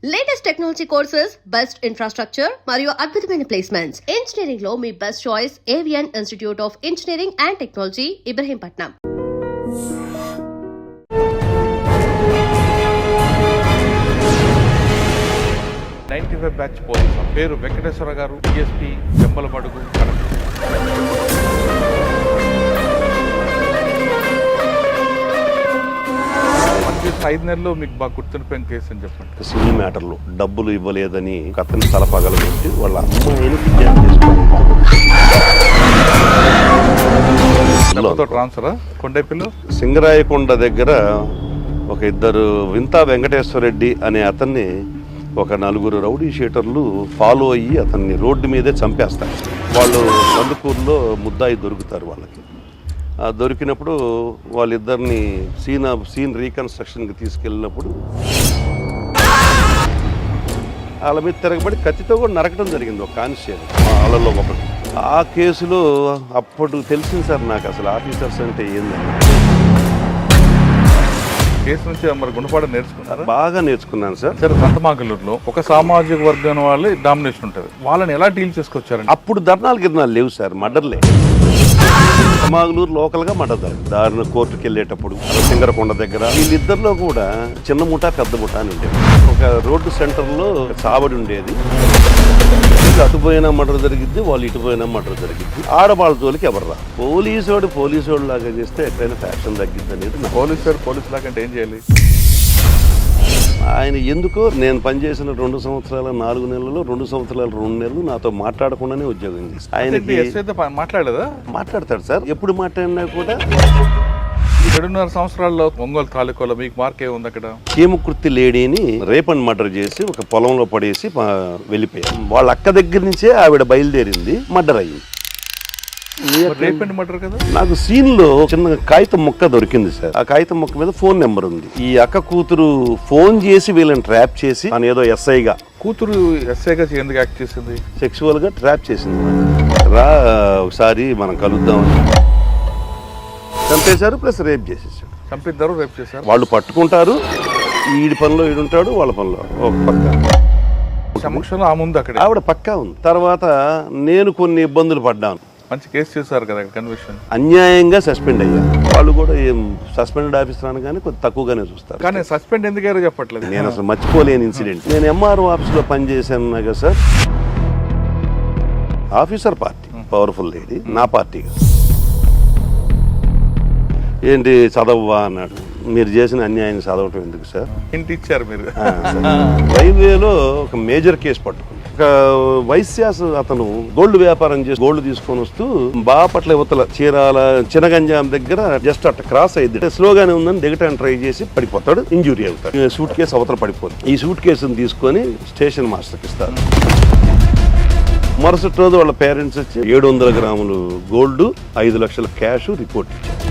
Latest technology courses, best infrastructure మరియు అద్భుతమైన placements. Engineering లో మీ best choice Avian Institute of Engineering and Technology, Ibrahimpatnam. 95 batch police పేరు వెంకటేశ్వర గారు, డిఎస్పీ జమ్మలమడుగు, కడప. పనిచేసిన 5 నెలల్లో మీకు బాగా గుర్తుండిపోయిన కేసు అని చెప్పండి. సివిల్ మ్యాటర్లో డబ్బులు ఇవ్వలేదని అతని తల పగలగొట్టి వాళ్ళ అమ్మాయిని కిడ్నాప్ చేసుకుని ట్రాన్స్ఫరా కొండైపిల్లు సింగరాయకొండ దగ్గర ఒక ఇద్దరు వింతా వెంకటేశ్వర రెడ్డి అనే అతన్ని ఒక 4 రౌడీ షీటర్లు ఫాలో అయ్యి అతన్ని రోడ్డు మీదే చంపేస్తారు. వాళ్ళు కందుకూరులో ముద్దాయి దొరుకుతారు. వాళ్ళకి దొరికినప్పుడు వాళ్ళిద్దరిని సీన్ రీకన్స్ట్రక్షన్కి తీసుకెళ్ళినప్పుడు వాళ్ళ మీద తిరగబడి కత్తితో కూడా నరకడం జరిగింది ఒక కానిస్టేబుల్ వాళ్ళలో ఒకటి. ఆ కేసులో అప్పుడు తెలిసింది సార్ నాకు అసలు ఆఫీసర్స్ అంటే ఏందని. కేసు నుంచి మరి గుణపాఠం నేర్చుకున్నారు? బాగా నేర్చుకున్నాను సార్. సరే, సంతమాగలూరులో ఒక సామాజిక వర్గం వాళ్ళు డామినేషన్ ఉంటుంది, వాళ్ళని ఎలా డీల్ చేసుకొచ్చారండి? అప్పుడు ధర్నాలు లేవు సార్, మర్డర్లే. మాగలూరు లోకల్ గా మర్డర్ దారిన కోర్టుకి వెళ్ళేటప్పుడు సింగరకొండ దగ్గర వీళ్ళిద్దరిలో కూడా చిన్న ముఠా పెద్ద ముఠా అని ఉండేది. ఒక రోడ్డు సెంటర్ లో చావడి ఉండేది. అటుపోయినా మర్డర్ జరిగిద్ది, వాళ్ళు ఇటుపోయినా మర్డర్ జరిగిద్ది. ఆడవాళ్ళ జోలికి ఎవరు రా. పోలీసు లాగా చేస్తే ఎక్కడైనా ఫ్యాక్షన్ తగ్గిద్ది అనేది. పోలీసు లాగా అంటే ఏం చేయాలి? ఆయన ఎందుకో నేను పనిచేసిన 2 సంవత్సరాల 4 నెలలు, 2 సంవత్సరాల 2 నెలలు నాతో మాట్లాడకుండానే ఉద్యోగం చేసి ఆయనకి మాట్లాడలేదా? మాట్లాడతాడు సార్. ఎప్పుడు మాట్లాడినా కూడా 7.5 సంవత్సరాల్లో ఒంగోలు తాలూకాలో మీకు మార్క్ ఏముంది? అక్కడ చీమకుర్తి లేడీని రేప్ అండ్ మర్డర్ చేసి ఒక పొలంలో పడేసి వెళ్ళిపోయారు. వాళ్ళ అక్క దగ్గర నుంచే ఆవిడ బయలుదేరింది, మర్డర్ అయ్యింది. నాకు సీన్ లో చిన్న కాగితం ముక్క దొరికింది సార్. ఆ కాగితం ముక్క మీద ఫోన్ నెంబర్ ఉంది. ఈ అక్క కూతురు ఫోన్ చేసి వీళ్ళని ట్రాప్ చేసి తను ఏదో ఎస్ఐగా కూతురు ఎస్ఐగా ఎందుకు యాక్ట్ చేసింది? సెక్సువల్ గా ట్రాప్ చేసింది. రా ఒకసారి మనం కలుద్దామని చంపేశారు, ప్లస్ రేప్ చేసేసారు. చంపిద్దరు, రేప్ చేశారు. వాళ్ళు పట్టుకుంటారు, ఈడి పనిలో ఈడుంటాడు, వాళ్ళ పనిలో ఒక పక్క సమక్షంలో ఆ ముందు అక్కడ ఆవిడ పక్కా ఉంది. తర్వాత నేను కొన్ని ఇబ్బందులు పడ్డాను. మంచి కేసు చేశారు కదా కన్విక్షన్. అన్యాయంగా సస్పెండ్ అయ్యాను. వాళ్ళు కూడా సస్పెండెడ్ ఆఫీసర్ అని కానీ కొంచెం తక్కువగానే చూస్తారు. కానీ సస్పెండ్ ఎందుకు చెప్పట్లేదు? నేను అసలు మర్చిపోలేని ఇన్సిడెంట్. నేను ఎంఆర్ఓ ఆఫీస్లో పనిచేశాను కదా sir. Officer party powerful lady, నా పార్టీ ఏంటి చదవ్వా అన్నాడు. మీరు చేసిన అన్యాయం చదవటం ఎందుకు సార్? ఇంటి ఇచ్చారు మీరు. రైల్వేలో ఒక మేజర్ కేసు పట్టుకుంది. ఒక వైశ్యాస్ అతను గోల్డ్ వ్యాపారం చేసి గోల్డ్ తీసుకొని వస్తూ బాపట్ల యువతల చీరాల చినగంజాం దగ్గర జస్ట్ అట్ట క్రాస్ అయ్యింది. స్లోగానే ఉందని దిగటానికి ట్రై చేసి పడిపోతాడు, ఇంజూరీ అవుతాడు. సూట్ కేసు అవతల పడిపోతుంది. ఈ సూట్ కేసును తీసుకొని స్టేషన్ మాస్టర్కి ఇస్తారు. మరుసటి రోజు వాళ్ళ పేరెంట్స్ వచ్చి 700 గ్రాములు గోల్డ్, 5 లక్షల క్యాష్ రిపోర్ట్ ఇచ్చారు.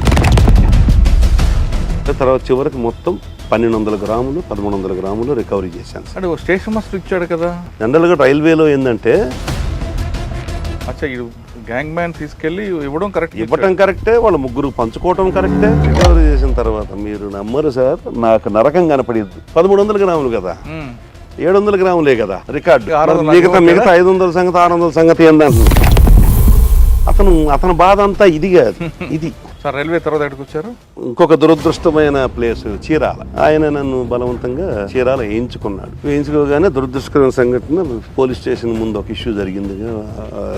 తర్వాత చివరికి మొత్తం 1200 గ్రాములు 1300 గ్రాములు రికవరీ చేశాను. అంటే స్టేషన్ మాస్టర్ ఇచ్చాడు కదా. జనరల్గా రైల్వేలో ఏంటంటే గ్యాంగ్ మ్యాన్ తీసుకెళ్లి ఇవ్వడం కరెక్టే, వాళ్ళ ముగ్గురు పంచుకోవటం కరెక్టే. రికవరీ చేసిన తర్వాత మీరు నమ్మరు సార్, నాకు నరకం కనపడింది. 1300 గ్రాములు కదా, 700 గ్రాములే కదా రికార్డు. మిగతా 500 సంగతి 600 సంగతి ఏందంటున్నాను. అతను బాధ అంతా ఇది కాదు, ఇది. రైల్వే తర్వాత ఎక్కడికి వచ్చారు? ఇంకొక దురదృష్టమైన ప్లేస్ చీరాల. ఆయన నన్ను బలవంతంగా చీరాల వేయించుకున్నాడు. వేయించుకోగానే దురదృష్టకరమైన సంఘటన, పోలీస్ స్టేషన్ ముందు ఒక ఇష్యూ జరిగింది,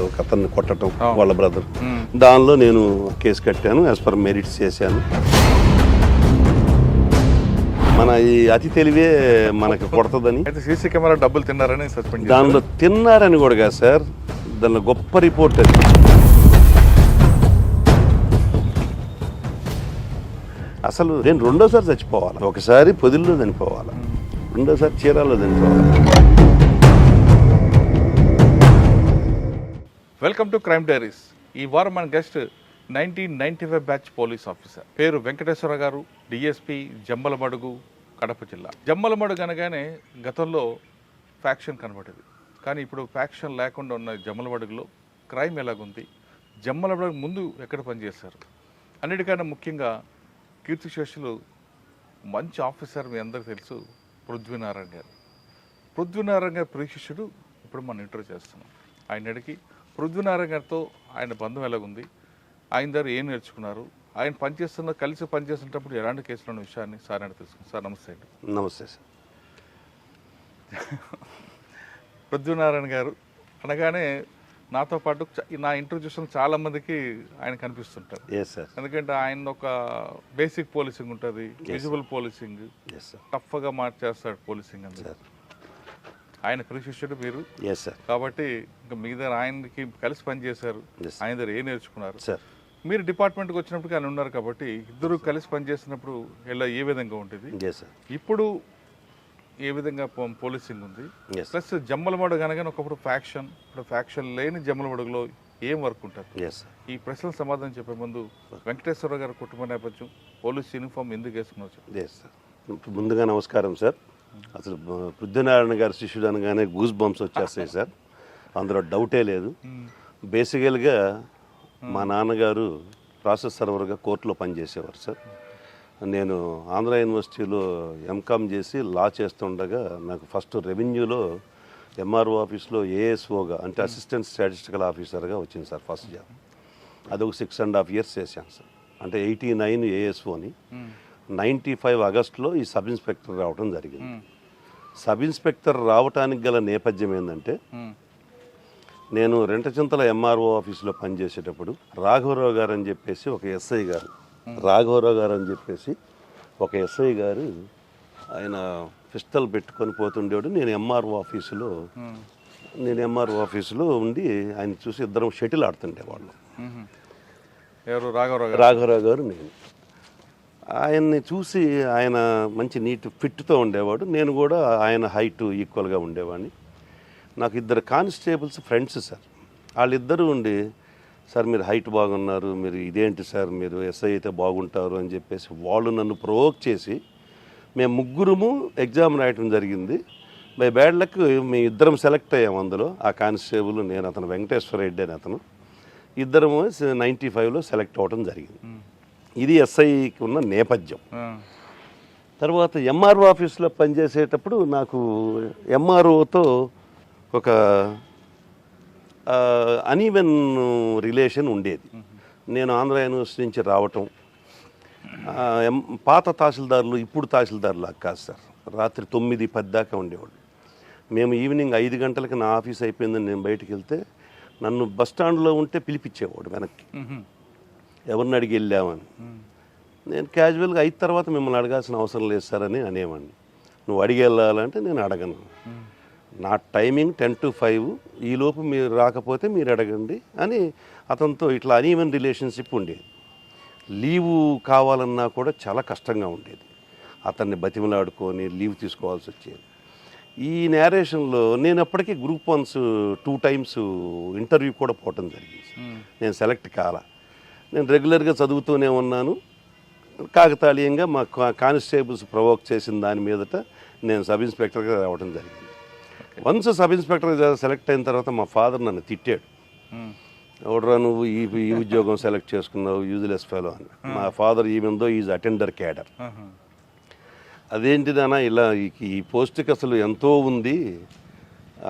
ఒక అతన్ని కొట్టడం, వాళ్ళ బ్రదర్. దానిలో నేను కేసు కట్టాను, యాజ్ పర్ మెరిట్స్ చేశాను. మన ఈ అతి తెలివే మనకు కొడతదని. సీసీ కెమెరా డబ్బులు తిన్నారని సస్పెండ్. దానిలో తిన్నారని కూడా కాదు సార్, దానిలో గొప్ప రిపోర్ట్ అది. అసలు నేను 2వ సారి చచ్చిపోవాలి. ఒకసారి పొదిల్లో చనిపోవాలి, 2వ సారి చీరాల్లో చనిపోవాలి. Welcome to Crime Diaries. ఈ వారం మన గెస్ట్ 1995 బ్యాచ్ పోలీస్ ఆఫీసర్, పేరు వెంకటేశ్వర గారు, డిఎస్పీ జమ్మలమడుగు, కడప జిల్లా. జమ్మలమడుగు అనగానే గతంలో ఫ్యాక్షన్ కనబడేది, కానీ ఇప్పుడు ఫ్యాక్షన్ లేకుండా ఉన్న జమ్మలమడుగులో క్రైమ్ ఎలాగుంది, జమ్మలమడుగు ముందు ఎక్కడ పనిచేశారు, అన్నిటికన్నా ముఖ్యంగా కీర్తిశేషులు మంచి ఆఫీసర్ మీ అందరికీ తెలుసు, పృథ్వీనారాయణ గారు. పృథ్వీనారాయణ గారి ప్రియశిష్యుడు ఇప్పుడు మనం ఇంటర్వ్యూ చేస్తున్నాం. ఆయన అడిగి పృథ్వీనారాయణ గారితో ఆయన బంధం ఎలాగుంది, ఆయన దగ్గర ఏం నేర్చుకున్నారు, ఆయన కలిసి పనిచేస్తున్నప్పుడు ఎలాంటి కేసులు ఉన్న విషయాన్ని సార్ అని తెలుసుకున్నాం. సార్ నమస్తే అండి. నమస్తే సార్. పృథ్వీనారాయణ గారు అనగానే నాతో పాటు నా ఇంటర్వ్యూ చూసిన చాలా మందికి ఆయన కనిపిస్తుంటారు. ఎందుకంటే ఆయన ఒక బేసిక్ పోలీసింగ్ ఉంటుంది, విజువల్ పోలీసింగ్, టఫ్గా మార్చేస్తాడు పోలీసింగ్ అంతా. ఆయన ప్రియశిష్యుడు మీరు కాబట్టి ఇంకా మీ దగ్గర ఆయనకి కలిసి పనిచేశారు, ఆయన దగ్గర ఏం నేర్చుకున్నారు. మీరు డిపార్ట్మెంట్కి వచ్చినప్పుడు ఆయన ఉన్నారు కాబట్టి ఇద్దరు కలిసి పనిచేసినప్పుడు ఎలా ఏ విధంగా ఉంటుంది, ఇప్పుడు ఏ విధంగా పోలీసింగ్ ఉంది, ప్లస్ జమ్మలమడుగు అనగానే ఒకప్పుడు ఫ్యాక్షన్, ఇప్పుడు ఫ్యాక్షన్ లేని జమ్మలమడుగులో ఏం వర్క్ ఉంటుంది, ఈ ప్రశ్నలు సమాధానం చెప్పే ముందు వెంకటేశ్వర గారి కుటుంబ నేపథ్యం, పోలీస్ యూనిఫామ్ ఎందుకు వేసుకున్నారు? ముందుగా నమస్కారం సార్. అసలు పృథ్వీనారాయణ గారి శిష్యుడు అనగానే గూస్ బంప్స్ వచ్చేస్తాయి సార్, అందులో డౌటే లేదు. బేసికల్గా మా నాన్నగారు ప్రాసెస్ సర్వర్గా కోర్టులో పనిచేసేవారు సార్. నేను ఆంధ్ర యూనివర్సిటీలో ఎంకామ్ చేసి లా చేస్తుండగా నాకు ఫస్ట్ రెవెన్యూలో ఎంఆర్ఓ ఆఫీస్లో ఏఎస్ఓగా అంటే అసిస్టెంట్ స్టాటిస్టికల్ ఆఫీసర్గా వచ్చింది సార్ ఫస్ట్ జాబ్. అదొక 6.5 years చేశాను సార్. అంటే 89 ఏఎస్ఓని 95 ఆగస్టులో ఈ సబ్ ఇన్స్పెక్టర్ రావడం జరిగింది. సబ్ ఇన్స్పెక్టర్ రావడానికి గల నేపథ్యం ఏంటంటే, నేను రెంటచింతల ఎంఆర్ఓ ఆఫీసులో పనిచేసేటప్పుడు రాఘవరావు గారు అని చెప్పేసి ఒక ఎస్ఐ గారు ఆయన పిస్టల్ పెట్టుకొని పోతుండేవాడు. నేను ఎంఆర్ఓ ఆఫీసులో ఉండి ఆయన చూసి ఇద్దరం షటిల్ ఆడుతుండేవాళ్ళం. రాఘవరావు గారు నేను. ఆయన్ని చూసి ఆయన మంచి నీట్ ఫిట్తో ఉండేవాడు, నేను కూడా ఆయన హైట్ ఈక్వల్గా ఉండేవాడిని. నాకు ఇద్దరు కానిస్టేబుల్స్ ఫ్రెండ్స్ సార్. వాళ్ళిద్దరూ ఉండి, సార్ మీరు హైట్ బాగున్నారు, మీరు ఇదేంటి సార్ మీరు ఎస్ఐ అయితే బాగుంటారు అని చెప్పేసి వాళ్ళు నన్ను ప్రొవోక్ చేసి మేము ముగ్గురము ఎగ్జామ్ రాయటం జరిగింది. బై బ్యాడ్ లక్ మేము ఇద్దరం సెలెక్ట్ అయ్యాము. అందులో ఆ కానిస్టేబుల్ నేను, అతను వెంకటేశ్వర రెడ్డి అని అతను, ఇద్దరము 95లో సెలెక్ట్ అవ్వడం జరిగింది. ఇది ఎస్ఐకి ఉన్న నేపథ్యం. తర్వాత ఎంఆర్ఓ ఆఫీస్లో పనిచేసేటప్పుడు నాకు ఎంఆర్ఓతో ఒక అనీవెన్ రిలేషన్ ఉండేది. నేను ఆంధ్ర యూనివర్సిటీ నుంచి రావటం, పాత తహసీల్దారులు ఇప్పుడు తహసీల్దారులు కాదు సార్, రాత్రి 9-10 దాకా ఉండేవాళ్ళు. మేము ఈవినింగ్ 5 గంటలకి నా ఆఫీస్ అయిపోయిందని నేను బయటికి వెళ్తే నన్ను బస్ స్టాండ్లో ఉంటే పిలిపించేవాడు వెనక్కి, ఎవరిని అడిగి వెళ్ళామని. నేను క్యాజువల్గా 5 తర్వాత మిమ్మల్ని అడగాల్సిన అవసరం లేదు సార్ అని అనేవాడిని. నువ్వు అడిగి వెళ్ళాలంటే నేను అడగను, నా టైమింగ్ 10 to 5, ఈలోపు మీరు రాకపోతే మీరు అడగండి అని అతనితో ఇట్లా అనీవెన్ రిలేషన్షిప్ ఉండేది. లీవు కావాలన్నా కూడా చాలా కష్టంగా ఉండేది. అతన్ని బతిమలాడుకొని లీవ్ తీసుకోవాల్సి వచ్చేది. ఈ నేరేషన్లో నేను అప్పటికీ గ్రూప్ 1 2 times ఇంటర్వ్యూ కూడా పోవటం జరిగింది. నేను సెలెక్ట్ కాలా. నేను రెగ్యులర్గా చదువుతూనే ఉన్నాను. కాకతాళీయంగా మా కానిస్టేబుల్స్ ప్రొవోక్ చేసిన దాని మీదట నేను సబ్ ఇన్స్పెక్టర్గా రావడం జరిగింది. వన్స్ సబ్ ఇన్స్పెక్టర్గా సెలెక్ట్ అయిన తర్వాత మా ఫాదర్ నన్ను తిట్టాడు, ఎవడరా నువ్వు ఈ ఉద్యోగం సెలెక్ట్ చేసుకున్నావు, యూజ్లెస్ ఫెలో అని. మా father even though is attender cadre. అదేంటిదన్నా ఇలా ఈ పోస్ట్కి అసలు ఎంతో ఉంది,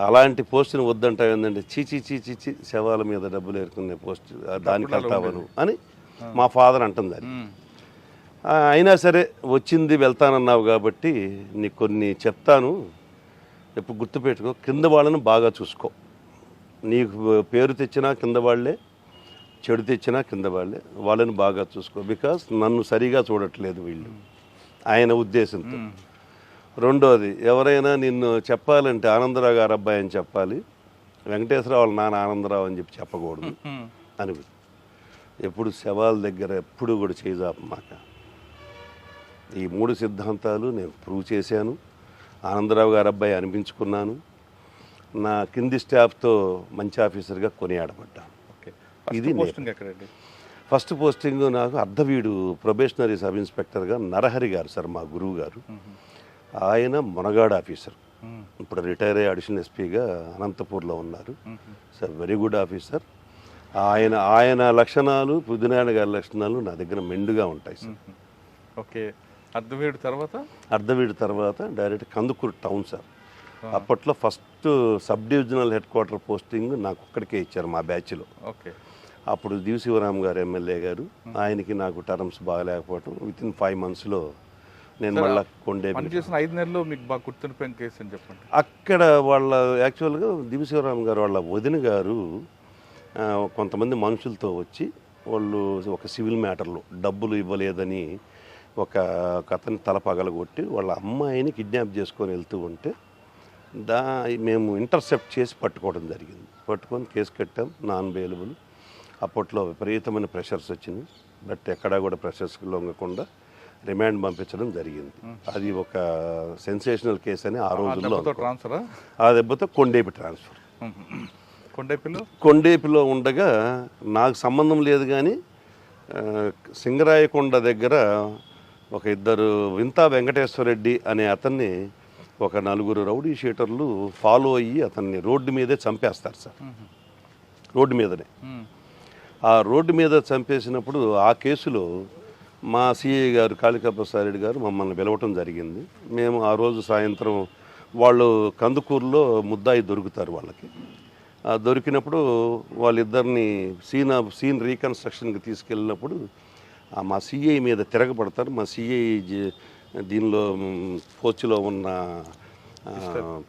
అలాంటి పోస్ట్ని వద్దంటావు ఏంటంటే, చీచి శవాల మీద డబ్బులు ఏరుకునే పోస్ట్ దానికి వెళ్తావను అని మా ఫాదర్ అంటుంది. అది అయినా సరే వచ్చింది వెళ్తానన్నావు కాబట్టి నీకు కొన్ని చెప్తాను, ఎప్పుడు గుర్తుపెట్టుకో, కింద వాళ్ళని బాగా చూసుకో. నీకు పేరు తెచ్చినా కింద వాళ్ళే, చెడు తెచ్చినా కింద వాళ్ళే, వాళ్ళని బాగా చూసుకో. బికాస్ నన్ను సరిగా చూడట్లేదు వీళ్ళు, ఆయన ఉద్దేశంతో. రెండోది, ఎవరైనా నిన్ను చెప్పాలంటే ఆనందరావు గారు అబ్బాయి అని చెప్పాలి, వెంకటేశ్వరరావు వాళ్ళ నాన్న ఆనందరావు అని చెప్పకూడదు అని. ఎప్పుడు శవాల దగ్గర ఎప్పుడు కూడా చేయజాపమాక. ఈ 3 సిద్ధాంతాలు నేను ప్రూవ్ చేశాను. ఆనందరావు గారు అబ్బాయి అనిపించుకున్నాను. నా కింది స్టాఫ్తో మంచి ఆఫీసర్గా కొనియాడబడ్డాను. ఇది ఫస్ట్ పోస్టింగ్ నాకు అర్ధవీడు ప్రొబేషనరీ సబ్ ఇన్స్పెక్టర్గా నరహరి గారు సార్, మా గురువు గారు. ఆయన మునగాడు ఆఫీసర్, ఇప్పుడు రిటైర్ అయ్యి అడిషనల్ ఎస్పీగా అనంతపూర్లో ఉన్నారు సార్. Very good officer. ఆయన లక్షణాలు, పృథ్వీనారాయణ గారి లక్షణాలు నా దగ్గర మెండుగా ఉంటాయి సార్. ఓకే. అర్ధవీడు తర్వాత డైరెక్ట్ కందుకూరు టౌన్ సార్. అప్పట్లో first sub divisional head quarter posting నాకు ఒక్కడికే ఇచ్చారు మా బ్యాచ్లో. ఓకే. అప్పుడు దివిశివరామ్ గారు ఎమ్మెల్యే గారు, ఆయనకి నాకు టర్మ్స్ బాగాలేకపోవటం వితిన్ 5 monthsలో నేను మళ్ళీ పని చేసిన 5 నెలల్లో మీకు బాగా గుర్తుండిపోయిన కేసు అని చెప్పండి. అక్కడ వాళ్ళ యాక్చువల్గా దివిశివరామ్ గారు వాళ్ళ వదిన గారు కొంతమంది మనుషులతో వచ్చి వాళ్ళు ఒక సివిల్ మ్యాటర్లో డబ్బులు ఇవ్వలేదని ఒక అతని తల పగలగొట్టి వాళ్ళ అమ్మాయిని కిడ్నాప్ చేసుకొని వెళ్తూ ఉంటే మేము ఇంటర్సెప్ట్ చేసి పట్టుకోవడం జరిగింది. పట్టుకొని కేసు కట్టాం, నాన్ బెయిలబుల్. అప్పట్లో విపరీతమైన ప్రెషర్స్ వచ్చినాయి, బట్ ఎక్కడా కూడా ప్రెషర్స్కి లొంగకుండా రిమాండ్ పంపించడం జరిగింది. అది ఒక సెన్సేషనల్ కేసు అని ఆ రోజుల్లో. ట్రాన్స్ఫరా? ఆ దెబ్బతో కొండేపి ట్రాన్స్ఫర్. కొండేపిలో ఉండగా నాకు సంబంధం లేదు, కానీ సింగరాయకొండ దగ్గర ఒక ఇద్దరు వింతా వెంకటేశ్వరరెడ్డి అనే అతన్ని ఒక 4 రౌడీ షీటర్లు ఫాలో అయ్యి అతన్ని రోడ్డు మీదే చంపేస్తారు సార్. రోడ్డు మీదనే. ఆ రోడ్డు మీద చంపేసినప్పుడు ఆ కేసులో మా సిఐ గారు కాళికా ప్రసాద్ రెడ్డి గారు మమ్మల్ని పిలవటం జరిగింది. మేము ఆ రోజు సాయంత్రం వాళ్ళు కందుకూరులో ముద్దాయి దొరుకుతారు వాళ్ళకి. దొరికినప్పుడు వాళ్ళిద్దరిని సీన్ రీకన్స్ట్రక్షన్కి తీసుకెళ్ళినప్పుడు మా సిఐ మీద తిరగబడతారు. మా సిఐ దీనిలో పోస్టులో ఉన్న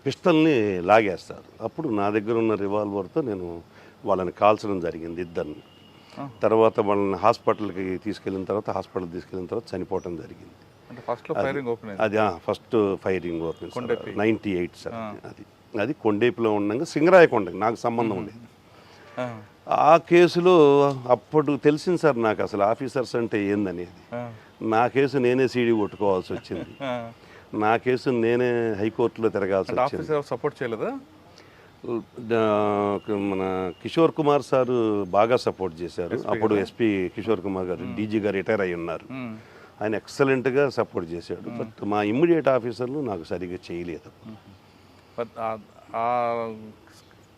పిస్టల్ని లాగేస్తారు. అప్పుడు నా దగ్గర ఉన్న రివాల్వర్తో నేను వాళ్ళని కాల్చడం జరిగింది, ఇద్దరిని. తర్వాత వాళ్ళని హాస్పిటల్కి తీసుకెళ్ళిన తర్వాత చనిపోవటం జరిగింది. అది ఫస్ట్ ఫైరింగ్ ఓపెన్ 98 సార్. అది కొండేపిలో ఉండగా సింగరాయకొండ నాకు సంబంధం లేదు. ఆ కేసులో అప్పుడు తెలిసింది సార్ నాకు అసలు ఆఫీసర్స్ అంటే ఏందనేది. నా కేసు నేనే సీడీ కొట్టుకోవాల్సి వచ్చింది. నా కేసు నేనే హైకోర్టులో తిరగాల్సి వచ్చింది. సపోర్ట్ చేయలేదా? మన కిషోర్ కుమార్ సారు బాగా సపోర్ట్ చేశారు. అప్పుడు ఎస్పీ కిషోర్ కుమార్ గారు డీజీగా రిటైర్ అయి ఉన్నారు. ఆయన ఎక్సలెంట్గా సపోర్ట్ చేశాడు. బట్ మా ఇమ్మీడియట్ ఆఫీసర్లు నాకు సరిగ్గా చేయలేదు.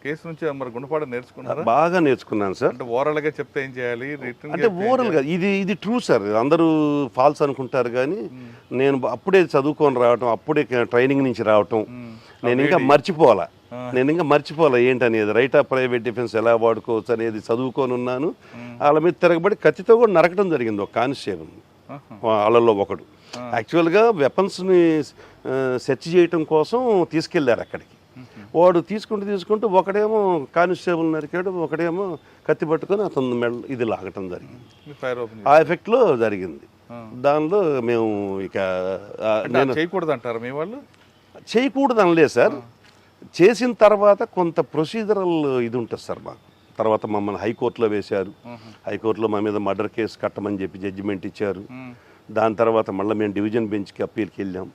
కేసు నుంచి మరి గుణపాఠం నేర్చుకున్నారా? బాగా నేర్చుకున్నాను సార్. అంటే ఓవరాల్గా చెప్తే ఏం చేయాలి? అంటే ఓవరాల్గా ఇది ట్రూ సార్. అందరూ ఫాల్స్ అనుకుంటారు, కానీ నేను అప్పుడే చదువుకొని రావటం, అప్పుడే ట్రైనింగ్ నుంచి రావటం, నేను ఇంకా మర్చిపోవాలా ఏంటనేది, రైట్ ఆఫ్ ప్రైవేట్ డిఫెన్స్ ఎలా వాడుకోవచ్చు అనేది చదువుకొని ఉన్నాను. వాళ్ళ మీద తిరగబడి కత్తితో కూడా నరకడం జరిగింది ఒక కానిస్టేబుల్, వాళ్ళల్లో ఒకడు. యాక్చువల్గా వెపన్స్ని సెర్చ్ చేయటం కోసం తీసుకెళ్లారు అక్కడికి. వాడు తీసుకుంటూ ఒకడేమో కానిస్టేబుల్ నరికాడు, ఒకడేమో కత్తి పట్టుకొని అతను ఇది లాగటం జరిగింది. ఆ ఎఫెక్ట్లో జరిగింది. దానిలో మేము ఇక నేను చేయకూడదు అంటారు మీ వాళ్ళు? చేయకూడదు అనలేదు సార్. చేసిన తర్వాత కొంత ప్రొసీజరల్ ఇది ఉంటుంది సార్ మాకు. తర్వాత మమ్మల్ని హైకోర్టులో వేశారు. హైకోర్టులో మా మీద మర్డర్ కేసు కట్టమని చెప్పి జడ్జిమెంట్ ఇచ్చారు. దాని తర్వాత మళ్ళీ మేము డివిజన్ బెంచ్కి అప్పీల్కి వెళ్ళాం.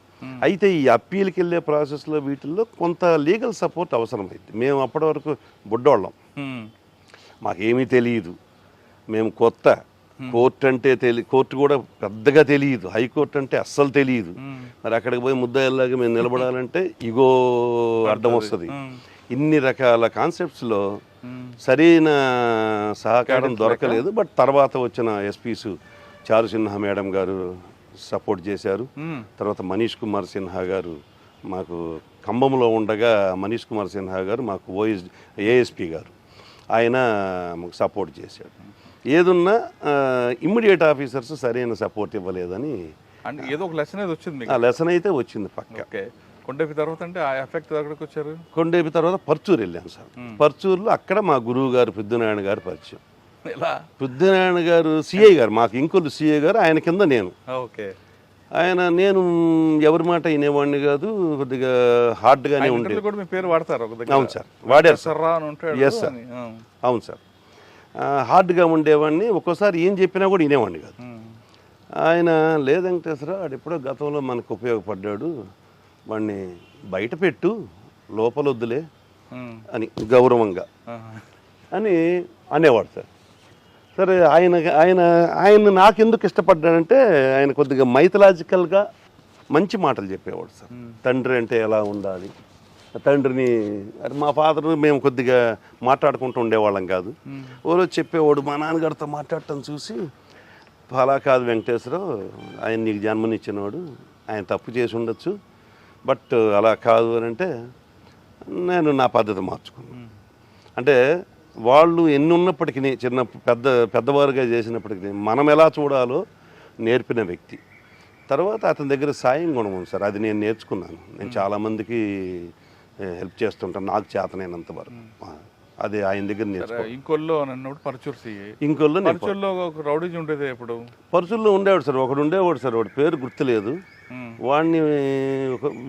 అయితే ఈ అప్పీల్కి వెళ్ళే ప్రాసెస్లో వీటిల్లో కొంత లీగల్ సపోర్ట్ అవసరమైంది. మేము అప్పటి వరకు బుడ్డోళ్ళం, మాకేమీ తెలియదు, మేము కొత్త. కోర్టు కూడా పెద్దగా తెలియదు, హైకోర్టు అంటే అస్సలు తెలియదు. మరి అక్కడికి పోయి ముద్దాయిల్లాగా మేము నిలబడాలంటే ఇగో అడ్డం వస్తుంది. ఇన్ని రకాల కాన్సెప్ట్స్లో సరైన సహకారం దొరకలేదు. బట్ తర్వాత వచ్చిన ఎస్పీస్ చారు సిన్హా మేడం గారు సపోర్ట్ చేశారు. తర్వాత మనీష్ కుమార్ సిన్హా గారు మాకు ఖమ్మంలో ఉండగా, మనీష్ కుమార్ సిన్హా గారు మాకు ఏఎస్పీ గారు, ఆయన మాకు సపోర్ట్ చేశాడు. ఏదున్నా ఇమ్మీడియట్ ఆఫీసర్స్ సరైన సపోర్ట్ ఇవ్వలేదని ఏదో ఒక లెసన్ వచ్చింది. ఆ లెసన్ అయితే వచ్చింది పక్క. కొండేపి తర్వాత అంటే ఆ ఎఫెక్ట్ ఎక్కడికి వచ్చారు? కొండేపి తర్వాత పర్చూరు వెళ్ళాను సార్. పర్చూరులో అక్కడ మా గురువు గారు పెద్దనారాయణ గారు పరిచయం. పెద్దనారాయణ గారు సిఐ గారు, మాకు ఇంకొల్లు సిఐ గారు, ఆయన కింద నేను. నేను ఎవరి మాట వినేవాడిని కాదు, కొద్దిగా హార్డ్గానే ఉండేది. అవును సార్, వాడారు సార్. ఎస్ సార్, అవును సార్. హార్డ్గా ఉండేవాడిని. ఒక్కోసారి ఏం చెప్పినా కూడా వినేవాడిని కాదు. ఆయన లేదు వెంకటేశ్వరరావు, వాడు ఎప్పుడో గతంలో మనకు ఉపయోగపడ్డాడు, వాడిని బయట పెట్టు, లోపల వద్దులే అని గౌరవంగా అని అనేవాడు సార్. సరే, ఆయన నాకెందుకు ఇష్టపడ్డాడంటే ఆయన కొద్దిగా మైథలాజికల్గా మంచి మాటలు చెప్పేవాడు సార్. తండ్రి అంటే ఎలా ఉండాలి, తండ్రిని మా ఫాదర్ మేము కొద్దిగా మాట్లాడుకుంటూ ఉండేవాళ్ళం కాదు. ఓరోజు చెప్పేవాడు, మా నాన్నగారితో మాట్లాడటం చూసి, అలా కాదు వెంకటేశ్వరరావు, ఆయన నీకు జన్మనిచ్చినవాడు, ఆయన తప్పు చేసి ఉండొచ్చు, బట్ అలా కాదు అని అంటే నేను నా పద్ధతి మార్చుకున్నాను. అంటే వాళ్ళు ఎన్ని ఉన్నప్పటికీ పెద్దవారుగా చేసినప్పటికీ మనం ఎలా చూడాలో నేర్పిన వ్యక్తి. తర్వాత అతని దగ్గర సాయం గుణం ఉంది సార్, అది నేను నేర్చుకున్నాను. నేను చాలామందికి హెల్ప్ చేస్తుంటాను నాకు చేతనైనంత వరకు. అది ఆయన దగ్గర నేర్చుకున్నాను. ఇంకోళ్ళు ఒక రౌడీ ఉండేది ఎప్పుడు పరుచుల్లో ఉండేవాడు సార్ వాడి పేరు గుర్తులేదు. వాడిని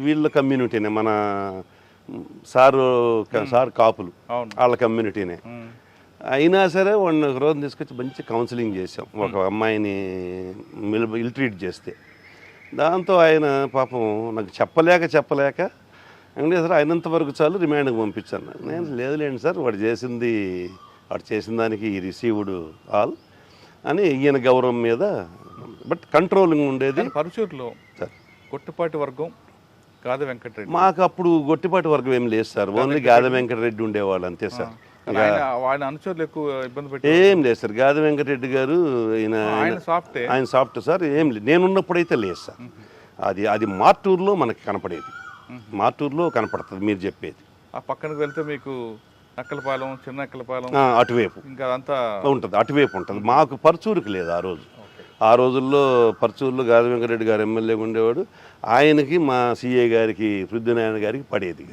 వీళ్ళ కమ్యూనిటీనే, మన సార్ కాపులు వాళ్ళ కమ్యూనిటీనే. అయినా సరే వాడిని ఒక రోజు తీసుకొచ్చి మంచి కౌన్సిలింగ్ చేసాం. ఒక అమ్మాయిని ఇల్ట్రీట్ చేస్తే దాంతో ఆయన పాపం నాకు చెప్పలేక వెంకటేశ్వర అయినంత వరకు చాలు రిమాండ్కి పంపించాను. నేను లేదులేండి సార్, వాడు చేసిన దానికి ఈ రిసీవ్డ్ ఆల్ అని ఈయన గౌరవం మీద, బట్ కంట్రోలింగ్ ఉండేది. పరుచూరులో సార్ కొట్టుపాటి వర్గం గాదె వెంకటరెడ్డి, మాకు అప్పుడు గొట్టిపాటి వర్గం ఏం లేదు సార్, ఓన్లీ గాదె వెంకటరెడ్డి ఉండేవాళ్ళు అంతే సార్. ఆయన అనుచరులు ఎక్కువ ఇబ్బంది పెట్టి ఏం లేదు సార్. గాదె వెంకటరెడ్డి గారు ఆయన సాఫ్ట్ సార్, ఏం లేదు. నేనున్నప్పుడైతే లేదు సార్. అది మార్టూరులో మనకి కనపడేది, మార్టూరులో కనపడుతుంది మీరు చెప్పేది. ఆ పక్కనకి వెళ్తే మీకు నక్కలపాలెం, చిన్న నక్కలపాలెం అటువైపు ఇంకా అదంతా ఉంటుంది, అటువైపు ఉంటుంది. మాకు పరుచూరుకి లేదు ఆ రోజుల్లో. పరుచూరులో గాదె వెంకటరెడ్డి గారు ఎమ్మెల్యేగా ఉండేవాడు. ఆయనకి మా సిఐ గారికి పృథ్వీనారాయణ గారికి పడేది.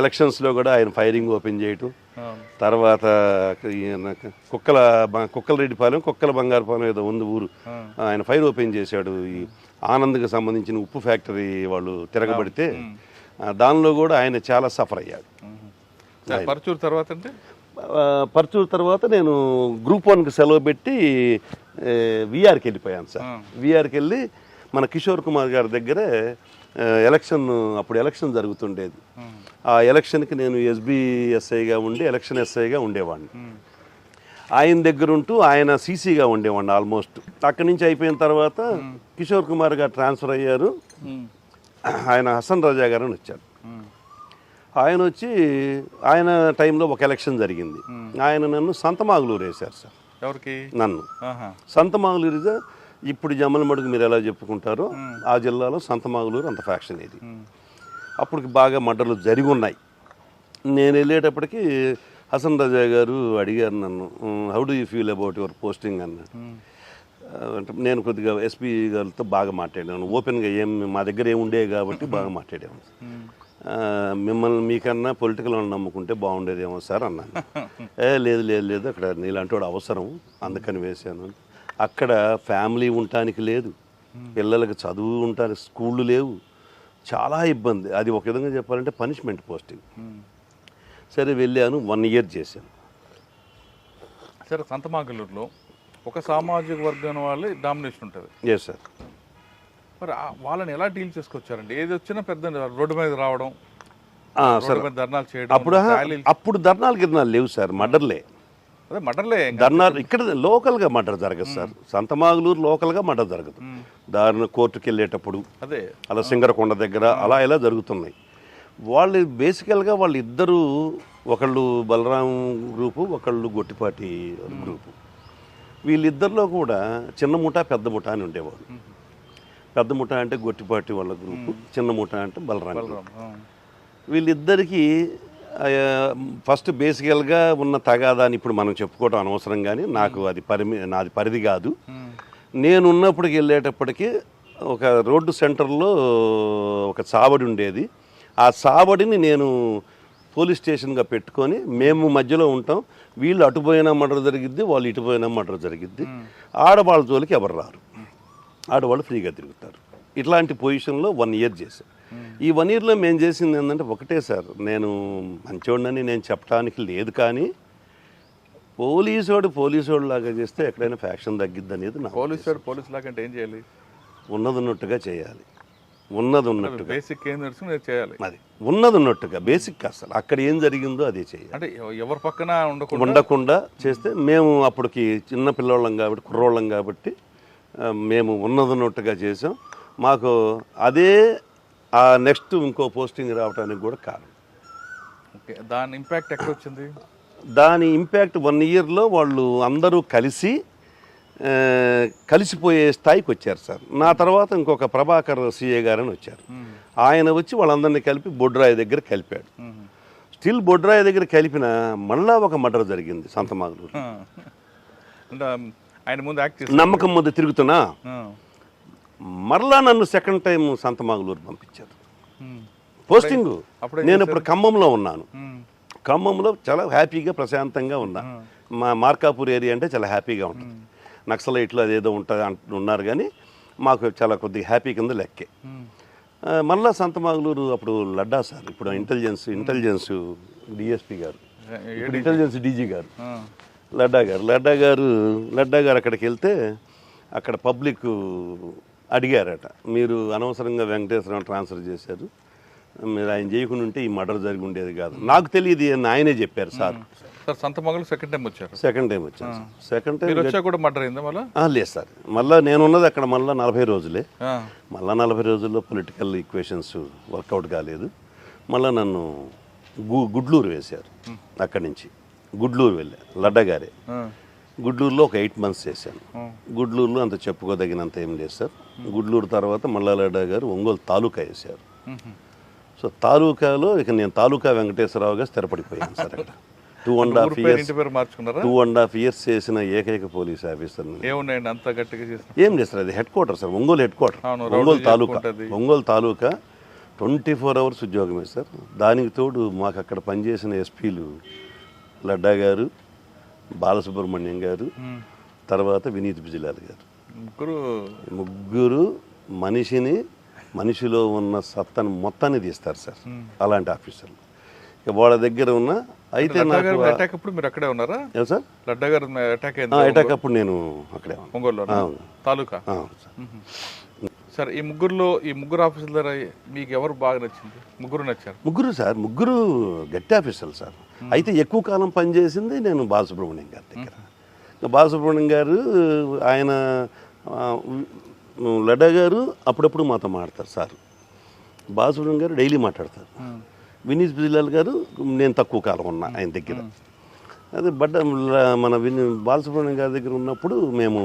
ఎలక్షన్స్లో కూడా ఆయన ఫైరింగ్ ఓపెన్ చేయటం, తర్వాత కుక్కలరెడ్డిపాలెం, కుక్కల బంగారుపాలెం ఏదో ఉంది ఊరు, ఆయన ఫైర్ ఓపెన్ చేశాడు. ఈ ఆనంద్కి సంబంధించిన ఉప్పు ఫ్యాక్టరీ వాళ్ళు తిరగబడితే దానిలో కూడా ఆయన చాలా సఫర్ అయ్యాడు. పర్చూరు తర్వాత నేను గ్రూప్ 1కి సెలవు పెట్టి విఆర్కి వెళ్ళిపోయాను సార్. విఆర్కి వెళ్ళి మన కిషోర్ కుమార్ గారి దగ్గరే అప్పుడు ఎలక్షన్ జరుగుతుండేది. ఆ ఎలక్షన్కి నేను ఎస్బీఎస్ఐగా ఉండి ఎలక్షన్ ఎస్ఐగా ఉండేవాడిని. ఆయన దగ్గర ఉంటూ ఆయన సీసీగా ఉండేవాడిని ఆల్మోస్ట్. అక్కడి నుంచి అయిపోయిన తర్వాత కిషోర్ కుమార్ గారు ట్రాన్స్ఫర్ అయ్యారు. ఆయన హసన్ రజా గారు అని వచ్చారు. ఆయన వచ్చి ఆయన టైంలో ఒక ఎలక్షన్ జరిగింది. ఆయన నన్ను సంతమాగులూరు వేశారు సార్. ఎవరికి? నన్ను. సంతమాగులూరు ఇప్పుడు జమ్మలమడుగు మీరు ఎలా చెప్పుకుంటారో ఆ జిల్లాలో సంతమాగులూరు అంత ఫ్యాక్షన్ ఇది. అప్పటికి బాగా మర్డర్లు జరిగి ఉన్నాయి. నేను వెళ్ళేటప్పటికి హసన్ రజా గారు అడిగారు నన్ను, how do you feel about your posting అన్నాడు. అంటే నేను కొద్దిగా ఎస్పీ గారితో బాగా మాట్లాడాను, ఓపెన్గా మా దగ్గర ఏముండే కాబట్టి బాగా మాట్లాడాము. మిమ్మల్ని మీకన్నా పొలిటికల్ అని నమ్ముకుంటే బాగుండేదేమో సార్ అన్నాను. లేదు అక్కడ నీలాంటి వాడు అవసరం అందుకని వేశాను. అక్కడ ఫ్యామిలీ ఉండటానికి లేదు, పిల్లలకి చదువు ఉండటానికి స్కూళ్ళు లేవు, చాలా ఇబ్బంది. అది ఒక విధంగా చెప్పాలంటే పనిష్మెంట్ పోస్టింగ్. సరే వెళ్ళాను, 1 year చేశాను. సరే, సంతమాగలూరులో ఒక సామాజిక వర్గం వాళ్ళు డామినేషన్ ఉంటుంది. Yes sir. మరి వాళ్ళని ఎలా డీల్ చేసుకొచ్చారండి? ఏది వచ్చినా పెద్ద రోడ్డు మీద రావడం, ధర్నాలు చేయడం. అప్పుడు ధర్నాలు లేవు సార్, మర్డర్లే. ధర్నాలు ఇక్కడ లోకల్గా మర్డర్ జరగదు సార్. సంతమాగులూరు లోకల్గా మర్డర్ జరగదు. దారిని కోర్టుకు వెళ్ళేటప్పుడు అలా సింగరకొండ దగ్గర అలా ఇలా జరుగుతున్నాయి. వాళ్ళు బేసికల్గా వాళ్ళిద్దరూ, ఒకళ్ళు బలరాం గ్రూపు, ఒకళ్ళు గొట్టిపాటి గ్రూపు. వీళ్ళిద్దరిలో కూడా చిన్న ముఠ పెద్ద ముఠ అని ఉండేవాళ్ళు. పెద్ద ముఠ అంటే గొట్టిపాటి వాళ్ళ గ్రూపు, చిన్న ముఠ అంటే బలరాం. వీళ్ళిద్దరికీ ఫస్ట్ బేసికల్గా ఉన్న తగాదాన్ని ఇప్పుడు మనం చెప్పుకోవడం అనవసరం, కానీ నాకు అది నాది పరిధి కాదు. నేను ఉన్నప్పటికి వెళ్ళేటప్పటికి ఒక రోడ్డు సెంటర్లో ఒక చావడి ఉండేది. ఆ చావడిని నేను పోలీస్ స్టేషన్గా పెట్టుకొని మేము మధ్యలో ఉంటాం. వీళ్ళు అటుపోయినా మర్డర్ జరిగిద్ది, వాళ్ళు ఇటుపోయినా మర్డర్ జరిగిద్ది. ఆడవాళ్ళ జోలికి ఎవరు రారు, ఆడవాళ్ళు ఫ్రీగా తిరుగుతారు. ఇట్లాంటి పొజిషన్లో 1 year చేశాను. ఈ 1 yearలో మేము చేసింది ఏంటంటే ఒకటే సార్, నేను మంచోడినని నేను చెప్పడానికి లేదు, కానీ పోలీసోడు లాగా చేస్తే ఎక్కడైనా ఫ్యాక్షన్ తగ్గిద్ది అనేది నా. పోలీసు లాగా అంటే ఏం చేయాలి? ఉన్నట్టుగా చేయాలి, ఉన్నట్టుగా బేసిక్ ఏం తెలుసు చేయాలి. అది ఉన్నట్టుగా బేసిక్ అసలు అక్కడ ఏం జరిగిందో అదే చేయాలి. అంటే ఎవరి పక్కన ఉండకుండా చేస్తే, మేము అప్పటికి చిన్న పిల్లోళ్ళం కాబట్టి, కుర్రోళ్ళం కాబట్టి మేము ఉన్నట్టుగా చేసాం. మాకు అదే ఆ నెక్స్ట్ ఇంకో పోస్టింగ్ రావడానికి కూడా కారణం. ఓకే, దాని ఇంపాక్ట్ ఎక్కడ వచ్చింది? దాని ఇంపాక్ట్ 1 yearలో వాళ్ళు అందరూ కలిసి కలిసిపోయే స్థాయికి వచ్చారు సార్. నా తర్వాత ఇంకొక ప్రభాకర్ సిఏ గారని వచ్చారు. ఆయన వచ్చి వాళ్ళందరినీ కలిపి బొడ్రాయి దగ్గర కలిపాడు. స్టిల్ బొడ్రాయి దగ్గర కలిపిన మళ్ళా ఒక మర్డర్ జరిగింది సంతమాగులూరు. అంటే ఆయన ముందు యాక్ట్ చేసి నమ్మకం ముందు తిరుగుతున్నా మరలా నన్ను సెకండ్ టైం సంతమాగులూరు పంపించారు పోస్టింగ్. నేను ఇప్పుడు ఖమ్మంలో ఉన్నాను. ఖమ్మంలో చాలా హ్యాపీగా ప్రశాంతంగా ఉన్నా. మా మార్కాపూర్ ఏరియా అంటే చాలా హ్యాపీగా ఉంటుంది. నక్సలైట్లు అదేదో ఉంటుంది ఉన్నారు కానీ మాకు చాలా కొద్దిగా హ్యాపీ కింద లెక్కే. మళ్ళా సంతమాగులూరు అప్పుడు లడ్డా సార్, ఇప్పుడు ఇంటెలిజెన్స్ డిఎస్పీ గారు, ఇంటెలిజెన్స్ డీజీ గారు, లడ్డా గారు అక్కడికి వెళ్తే అక్కడ పబ్లిక్ అడిగారట, మీరు అనవసరంగా వెంకటేశ్వరరావు ట్రాన్స్ఫర్ చేశారు, మీరు ఆయన చేయకుండా ఉంటే ఈ మర్డర్ జరిగి ఉండేది కాదు. నాకు తెలియదు అని ఆయనే చెప్పారు సార్. సంతమాగులు సెకండ్ టైం వచ్చారు. సెకండ్ టైం కూడా మర్డర్ అయిందా మళ్ళీ? లేదు సార్, మళ్ళీ నేనున్నది అక్కడ మళ్ళీ 40 రోజులే. మళ్ళీ 40 రోజుల్లో పొలిటికల్ ఈక్వేషన్స్ వర్కౌట్ కాలేదు. మళ్ళీ నన్ను గుడ్లూరు వేశారు. అక్కడి నుంచి గుడ్లూరు వెళ్ళా, లడ్డా గారే. గుడ్లూరులో ఒక 8 months చేశాను. గుడ్లూరులో అంత చెప్పుకోదగినంత ఏం లేదు సార్. గుడ్లూరు తర్వాత మళ్ళా లడ్డా గారు ఒంగోలు తాలూకా వేశారు. సో తాలూకాలో ఇక నేను తాలూకా వెంకటేశ్వరరావుగా స్థిరపడిపోయాను సార్. అక్కడ 2.5 years చేసిన ఏకైక పోలీస్ ఆఫీసర్. ఏం లేదు సార్, అది head quarter sir, Ongole head quarter, Ongole taluka 24 hours ఉద్యోగమే సార్. దానికి తోడు మాకు అక్కడ పనిచేసిన ఎస్పీలు లడ్డా గారు, బాలసుబ్రహ్మణ్యం గారు, తర్వాత వినీత్ బిజిలాల్ గారు, ముగ్గురు మనిషిలో ఉన్న సత్తను మొత్తాన్ని తీస్తారు సార్. అలాంటి ఆఫీసర్లు ఇక వాళ్ళ దగ్గర ఉన్న. అయితే అటాక్ అప్పుడు మీరు అక్కడే ఉన్నారా సార్? లడ్డా గారు అటాక్ అప్పుడు నేను అక్కడే ఒంగోలు తాలూకా. సార్ ఈ ముగ్గురు ఆఫీసర్ల దగ్గర మీకు ఎవరు బాగా నచ్చింది? ముగ్గురు నచ్చారు? ముగ్గురు గట్టి ఆఫీసర్లు సార్. అయితే ఎక్కువ కాలం పనిచేసింది నేను బాలసుబ్రహ్మణ్యం గారి దగ్గర. బాలసుబ్రహ్మణ్యం గారు ఆయన లడ్డా గారు అప్పుడప్పుడు మాతో మాట్లాడతారు సార్. బాలసుబ్రహ్మణ్యం గారు డైలీ మాట్లాడతారు. వినీత్ బిజిలాల్ గారు నేను తక్కువ కాలం ఉన్నా ఆయన దగ్గర. అదే మన బాలసుబ్రహ్మణ్యం గారి దగ్గర ఉన్నప్పుడు మేము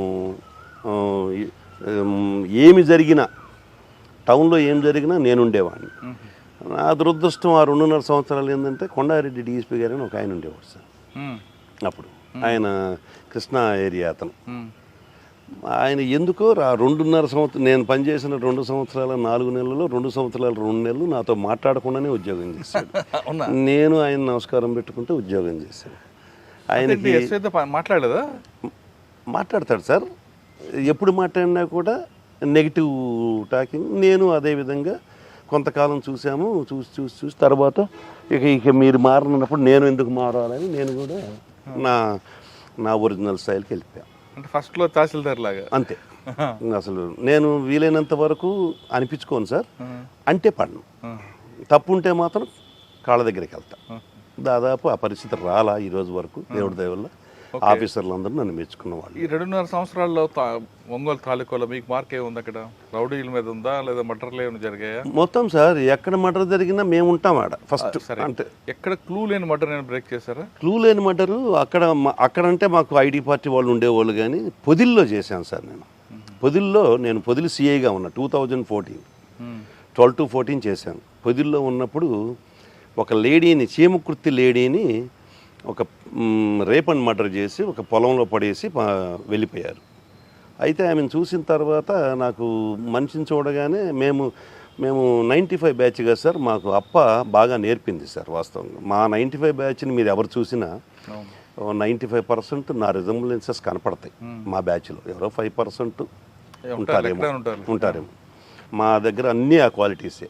ఏమి జరిగినా, టౌన్లో ఏం జరిగినా నేను ఉండేవాడిని. నా దురదృష్టం ఆ 2.5 సంవత్సరాలు ఏంటంటే కొండారెడ్డి డిఎస్పీ గారు అని ఒక ఆయన ఉండేవాడు సార్. అప్పుడు ఆయన కృష్ణా ఏరియా అతను. ఆయన ఎందుకో 2.5 సంవత్సరం నేను పనిచేసిన 2 సంవత్సరాల 4 నెలల్లో 2 సంవత్సరాల 2 నెలలు నాతో మాట్లాడకుండానే ఉద్యోగం చేశాడు. నేను ఆయన నమస్కారం పెట్టుకుంటే ఉద్యోగం చేశాను. ఆయనకి మాట్లాడలేదా? మాట్లాడతాడు సార్. ఎప్పుడు మాట్లాడినా కూడా నెగిటివ్ టాకింగ్. నేను అదేవిధంగా కొంతకాలం చూసి తర్వాత ఇక మీరు మారినప్పుడు నేను ఎందుకు మారాలని నేను కూడా నా ఒరిజినల్ స్టైల్కి వెళ్ళిపోయాను. అంటే ఫస్ట్లో తహసీల్దార్ లాగా అంతే. అసలు నేను వీలైనంత వరకు అనిపించుకోను సార్. అంటే పడను, తప్పు ఉంటే మాత్రం కాళ్ళ దగ్గరికి వెళ్తా. దాదాపు ఆ పరిస్థితి రాలా ఈ రోజు వరకు, దేవుడి దయ వల్ల. ఆఫీసర్లు అందరూ నన్ను మెచ్చుకున్న వాళ్ళు. ఈ 2.5 సంవత్సరాల్లో ఒంగోలు తాలూకాలో మీకు మార్క్ ఏముంది? అక్కడ రౌడీల మీద ఉందా లేదా మర్డర్లు ఏమైనా జరిగాయా? మొత్తం సార్ ఎక్కడ మర్డర్ జరిగినా మేము ఉంటాం ఆడ ఫస్ట్. అంటే ఎక్కడ క్లూ లేని మర్డర్ నేను బ్రేక్ చేశారా? క్లూ లేని మర్డరు అక్కడంటే మాకు ఐడి పార్టీ వాళ్ళు ఉండేవాళ్ళు, కానీ పొదిల్లో చేశాను సార్. నేను పొదిలి సిఐగా ఉన్నా 2014, 12 to 14 చేశాను. పొదిల్లో ఉన్నప్పుడు ఒక లేడీని, చీమకుర్తి లేడీని ఒక రేప్ అండ్ మర్డర్ చేసి ఒక పొలంలో పడేసి వెళ్ళిపోయారు. అయితే ఆమెను చూసిన తర్వాత నాకు మనిషిని చూడగానే మేము 95 బ్యాచ్గా సార్, మాకు అప్ప బాగా నేర్పింది సార్. వాస్తవంగా మా 95 బ్యాచ్ని మీరు ఎవరు చూసినా 95% నా రిజంబ్లెన్సెస్ కనపడతాయి. మా బ్యాచ్లో ఎవరో 5% ఉంటారేమో. మా దగ్గర అన్నీ ఆ క్వాలిటీసే.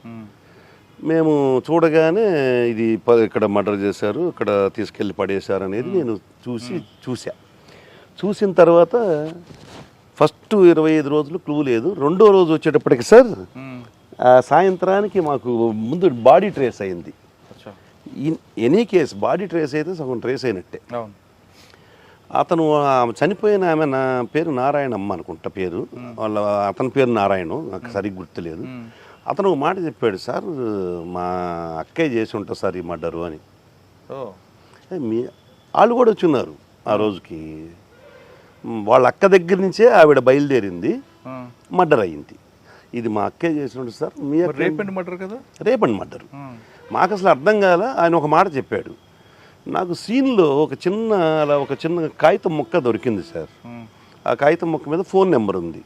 మేము చూడగానే ఇది ఇక్కడ మర్డర్ చేశారు, ఇక్కడ తీసుకెళ్ళి పడేశారు అనేది నేను చూసిన తర్వాత ఫస్ట్ 25 రోజులు క్లూ లేదు. 2వ రోజు వచ్చేటప్పటికి సార్ సాయంత్రానికి మాకు ముందు బాడీ ట్రేస్ అయింది. ఎనీ కేసు బాడీ ట్రేస్ అయితే సగం ట్రేస్ అయినట్టే. అతను చనిపోయిన ఆమె నా పేరు నారాయణమ్మ అనుకుంటా పేరు, అతని పేరు నారాయణ, నాకు సరిగ్గా గుర్తులేదు. అతను ఒక మాట చెప్పాడు, సార్ మా అక్కయ్య చేసి ఉంటారు సార్ ఈ మర్డరు అని. వాళ్ళు కూడా వచ్చున్నారు ఆ రోజుకి. వాళ్ళ అక్క దగ్గర నుంచే ఆవిడ బయలుదేరింది, మర్డర్ అయింది. ఇది మా అక్కే చేసినట్టు సార్. మీ రేప్ అండ్ మర్డర్ కదా? Rape and murder. మాకు అసలు అర్థం కాల. ఆయన ఒక మాట చెప్పాడు నాకు. సీన్లో ఒక చిన్న కాగితం ముక్క దొరికింది సార్. ఆ కాగితం ముక్క మీద ఫోన్ నెంబర్ ఉంది.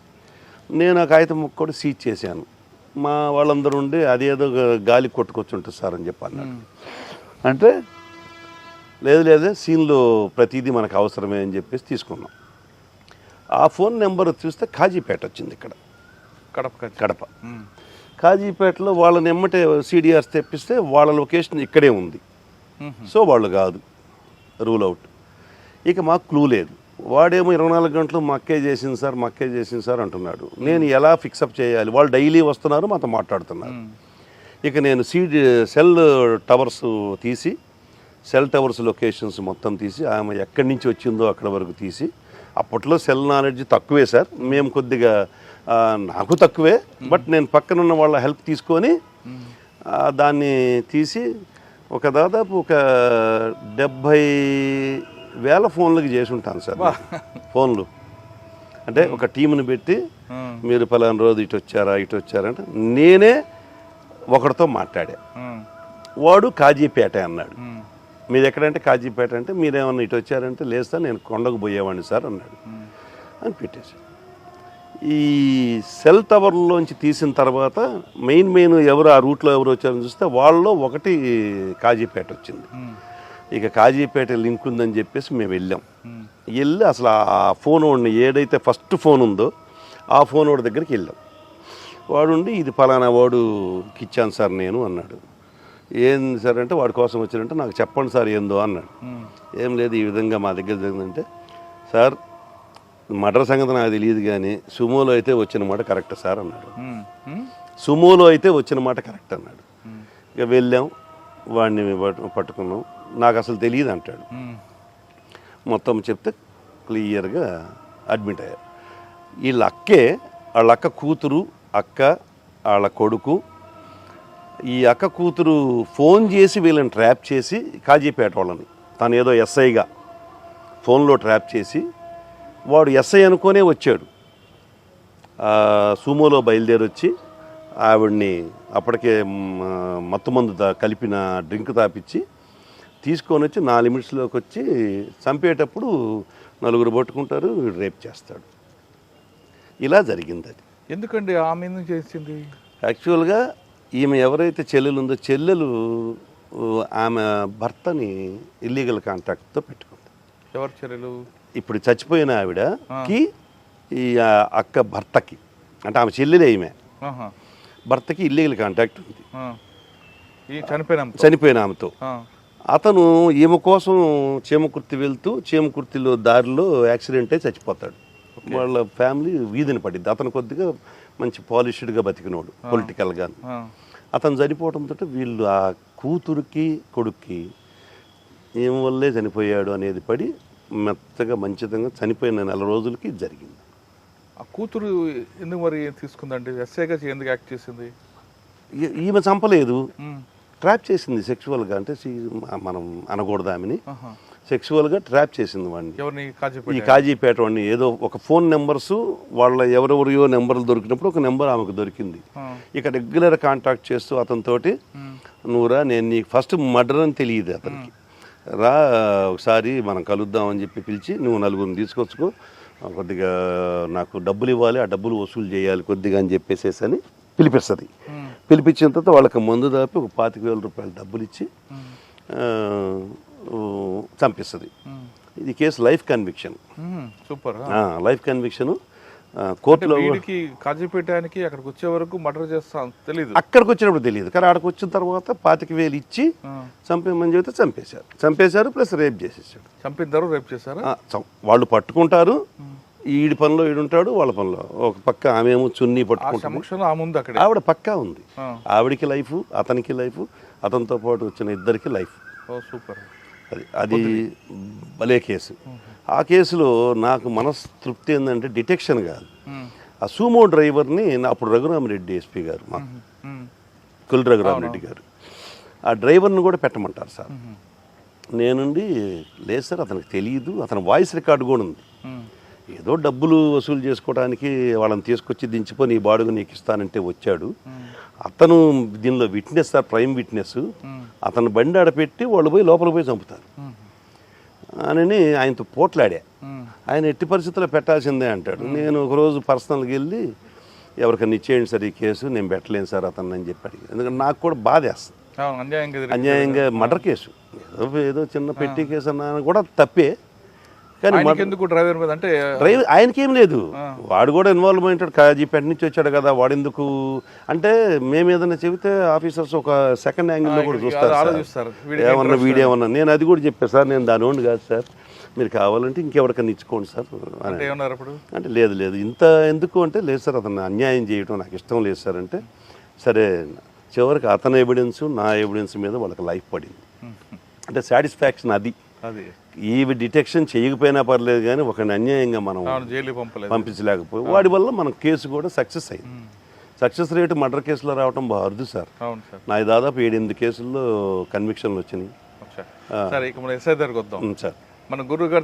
నేను ఆ కాగితం ముక్క కూడా సీజ్ చేశాను. మా వాళ్ళందరూ ఉండి అదేదో గాలి కొట్టుకొచ్చుంటుంది సార్ అని చెప్పాను. అంటే లేదు సీన్లో ప్రతిదీ మనకు అవసరమే అని చెప్పేసి తీసుకున్నాం. ఆ ఫోన్ నెంబర్ చూస్తే కాజీపేట వచ్చింది. ఇక్కడ కడప కాజీపేటలో వాళ్ళని ఎమ్మటే సిడిఆర్స్ తెప్పిస్తే వాళ్ళ లొకేషన్ ఇక్కడే ఉంది. సో వాళ్ళు కాదు, రూల్ అవుట్. ఇక మాకు క్లూ లేదు. వాడేమో 24 గంటలు మక్కే చేసింది సార్ అంటున్నాడు. నేను ఎలా ఫిక్సప్ చేయాలి? వాళ్ళు డైలీ వస్తున్నారు, మాతో మాట్లాడుతున్నారు. ఇక నేను సెల్ టవర్స్ తీసి, సెల్ టవర్స్ లొకేషన్స్ మొత్తం తీసి, ఆమె ఎక్కడి నుంచి వచ్చిందో అక్కడ వరకు తీసి, అప్పట్లో సెల్ నాలెడ్జ్ తక్కువే సార్, మేము కొద్దిగా నాకు తక్కువే, బట్ నేను పక్కనున్న వాళ్ళ హెల్ప్ తీసుకొని దాన్ని తీసి దాదాపు 70,000 ఫోన్లకి చేసి ఉంటాను సార్. ఫోన్లు అంటే ఒక టీంని పెట్టి మీరు పలానా రోజు ఇటు వచ్చారంటే నేనే ఒకరితో మాట్లాడా. వాడు కాజీపేట అన్నాడు. మీది ఎక్కడంటే కాజీపేట అంటే మీరేమన్నా ఇటు వచ్చారంటే లేదు సార్, నేను కొండకు పోయేవాడిని సార్ అన్నాడు. అని పెట్టేసి ఈ సెల్ టవర్లోంచి తీసిన తర్వాత మెయిన్ ఎవరు ఆ రూట్లో ఎవరు వచ్చారని చూస్తే వాళ్ళలో ఒకటి కాజీపేట వచ్చింది. ఇక కాజీపేట లింక్ ఉందని చెప్పేసి మేము వెళ్ళి అసలు ఆ ఫోన్ వాడిని ఏదైతే ఫస్ట్ ఫోన్ ఉందో ఆ ఫోన్ వాడి దగ్గరికి వెళ్ళాం. వాడుండి ఇది పలానా వాడుకి ఇచ్చాను సార్ నేను అన్నాడు. ఏంది సార్ అంటే వాడి కోసం వచ్చారంటే నాకు చెప్పండి సార్ ఏందో అన్నాడు. ఏం లేదు ఈ విధంగా మా దగ్గర జరిగిందంటే, సార్ మర్డర్ సంగతి నాకు తెలియదు కానీ సుమోలో అయితే వచ్చిన మాట కరెక్ట్ సార్ అన్నాడు. సుమోలో అయితే వచ్చిన మాట కరెక్ట్ అన్నాడు. ఇక వెళ్ళాం, వాడిని పట్టుకున్నాం. నాకు అసలు తెలియదు అంటాడు. మొత్తం చెప్తే క్లియర్గా అడ్మిట్ అయ్యారు. వాళ్ళ అక్క కూతురు, వాళ్ళ కొడుకు. ఈ అక్క కూతురు ఫోన్ చేసి వీళ్ళని ట్రాప్ చేసి కాజీపేట వాళ్ళని, తను ఏదో ఎస్ఐగా ఫోన్లో ట్రాప్ చేసి, వాడు ఎస్ఐ అనుకోనే వచ్చాడు. సుమోలో బయలుదేరి వచ్చి ఆవిడ్ని అప్పటికే మత్తుమందు కలిపిన డ్రింక్ తాపిచ్చి తీసుకొని వచ్చి 4 నిమిషంలోకి వచ్చి చంపేటప్పుడు 4 పట్టుకుంటారు, వీడు రేప్ చేస్తాడు. ఇలా జరిగింది. అది ఎందుకండి ఆమె ఎందుకు చేసింది? యాక్చువల్గా ఈమె ఎవరైతే చెల్లెలు ఉందో చెల్లెలు ఆమె భర్తని ఇల్లీగల్ కాంటాక్ట్తో పెట్టుకుంది. ఎవరు చెల్లెలు? ఇప్పుడు చచ్చిపోయిన ఆవిడకి ఈ అక్క భర్తకి, అంటే ఆమె చెల్లెలే ఈమె భర్తకి ఇల్లీగల్ కాంటాక్ట్ ఉంది చనిపోయిన ఆమెతో. అతను ఈమె కోసం చీమకుర్తి వెళ్తూ చీమకుర్తిలో దారిలో యాక్సిడెంట్ అయి చచ్చిపోతాడు. వాళ్ళ ఫ్యామిలీ వీధిని పడింది. అతను కొద్దిగా మంచి పాలిష్డ్గా బతికినోడు పొలిటికల్గా. అతను చనిపోవడంతో వీళ్ళు ఆ కూతురికి కొడుక్కి ఏం వల్లే చనిపోయాడు అనేది పడి మెత్తగా మంచితంగా చనిపోయిన 4 రోజులకి జరిగింది. ఆ కూతురు ఎందుకు మరి తీసుకుందండి? ఎస్ఐగా ఎందుకు యాక్ట్ చేసింది? ఈమె చంపలేదు, ట్రాప్ చేసింది సెక్చువల్గా. అంటే మనం అనకూడదు ఆమెని, సెక్చువల్గా ట్రాప్ చేసింది వాడిని. ఈ కాజీపేట వాడిని ఏదో ఒక ఫోన్ నెంబర్స్ వాళ్ళ ఎవరెవరియో నెంబర్లు దొరికినప్పుడు ఒక నెంబర్ ఆమెకు దొరికింది. ఇక రెగ్యులర్ కాంటాక్ట్ చేస్తూ అతనితోటి, నువ్వురా నేను నీకు ఫస్ట్ మర్డర్ అని తెలియదు అతనికి, రా ఒకసారి మనం కలుద్దామని చెప్పి పిలిచి, నువ్వు 4 తీసుకొచ్చుకో, కొద్దిగా నాకు డబ్బులు ఇవ్వాలి, ఆ డబ్బులు వసూలు చేయాలి కొద్దిగా అని చెప్పేసి అని పిలిపిస్తుంది. పిలిపించిన తర్వాత వాళ్ళకి మందు దాపి ఒక 25,000 రూపాయలు డబ్బులు ఇచ్చి చంపిస్తుంది. ఇది case life conviction. Super. Life conviction కోర్టులో. కాజీపేటానికి అక్కడికి వచ్చే వరకు మర్డర్ చేస్తా తెలియదు, అక్కడికి వచ్చినప్పుడు తెలియదు. కానీ అక్కడికి వచ్చిన తర్వాత 25,000 ఇచ్చి చంపేమని చెబితే చంపేశారు ప్లస్ రేప్ చేసేసాడు. చంపిద్దరు రేప్ చేశారు. వాళ్ళు పట్టుకుంటారు, ఈడి పనిలో ఈడుంటాడు, వాళ్ళ పనిలో ఒక పక్క ఆమె ఏమో చున్నీ పట్టుకుంటాడు. ఆవిడ పక్కా ఉంది. ఆవిడికి లైఫ్, అతనికి లైఫ్, అతనితో పాటు వచ్చిన ఇద్దరికి లైఫ్. సూపర్. అది భలే కేసు. ఆ కేసులో నాకు మనస్తృప్తి ఏంటంటే డిటెక్షన్ కాదు, ఆ సూమో డ్రైవర్ని అప్పుడు రఘురామరెడ్డి ఎస్పీ గారు, మాకు కుల్ రఘురామరెడ్డి గారు, ఆ డ్రైవర్ని కూడా పెట్టమంటారు సార్. నేనుండి లేదు సార్ అతనికి తెలియదు, అతని వాయిస్ రికార్డు కూడా ఉంది. ఏదో డబ్బులు వసూలు చేసుకోవడానికి వాళ్ళని తీసుకొచ్చి దించిపోయి నీ బాడుగు నీకు ఇస్తానంటే వచ్చాడు. అతను దీనిలో విట్నెస్ సార్, ప్రైమ్ విట్నెస్. అతను బండి ఆడపెట్టి వాళ్ళు పోయి లోపల పోయి చంపుతారు అని ఆయనతో పోట్లాడా. ఆయన ఎట్టి పరిస్థితుల్లో పెట్టాల్సిందే అంటాడు. నేను ఒకరోజు పర్సనల్గా వెళ్ళి ఎవరికైనా ఇచ్చేయండి సార్ ఈ కేసు, నేను పెట్టలేను సార్ అతను అని చెప్పి అడిగాను. ఎందుకంటే నాకు కూడా బాధేస్తుంది, అన్యాయంగా మర్డర్ కేసు, ఏదో చిన్న పెట్టి కేసు అన్నా కూడా తప్పే. కానీ డ్రైవర్ మీద అంటే డ్రైవర్ ఆయనకేం లేదు, వాడు కూడా ఇన్వాల్వ్ అయింటాడు. కాజీపేట నుంచి వచ్చాడు కదా, వాడు ఎందుకు అంటే మేము ఏదైనా చెబితే ఆఫీసర్స్ ఒక సెకండ్ యాంగిల్లో కూడా చూస్తారు. ఏమన్నా వీడియో ఏమన్నా, నేను అది కూడా చెప్పాను సార్, నేను దాని ఓన్లీ కాదు సార్, మీరు కావాలంటే ఇంకెవరికైనా ఇచ్చుకోండి సార్ అంటే లేదు ఇంత ఎందుకు అంటే, లేదు సార్ అతను అన్యాయం చేయడం నాకు ఇష్టం లేదు సార్ అంటే, సరే చివరికి అతని ఎవిడెన్స్ నా ఎవిడెన్స్ మీద వాళ్ళకి లైఫ్ పడింది. అంటే సాటిస్ఫాక్షన్ అది. ఈ డిటెక్షన్ చేయకపోయినా పర్లేదు కానీ ఒకరిని అన్యాయంగా మనం పంపించలేకపోయి వాడి వల్ల మన కేసు కూడా సక్సెస్ అయింది. సక్సెస్ రేటు మర్డర్ కేసులో రావడం బాగా అరుదు సార్. నాకు దాదాపు 7-8 కేసుల్లో కన్విక్షన్లు వచ్చినాయి సార్. మన గురువు గారి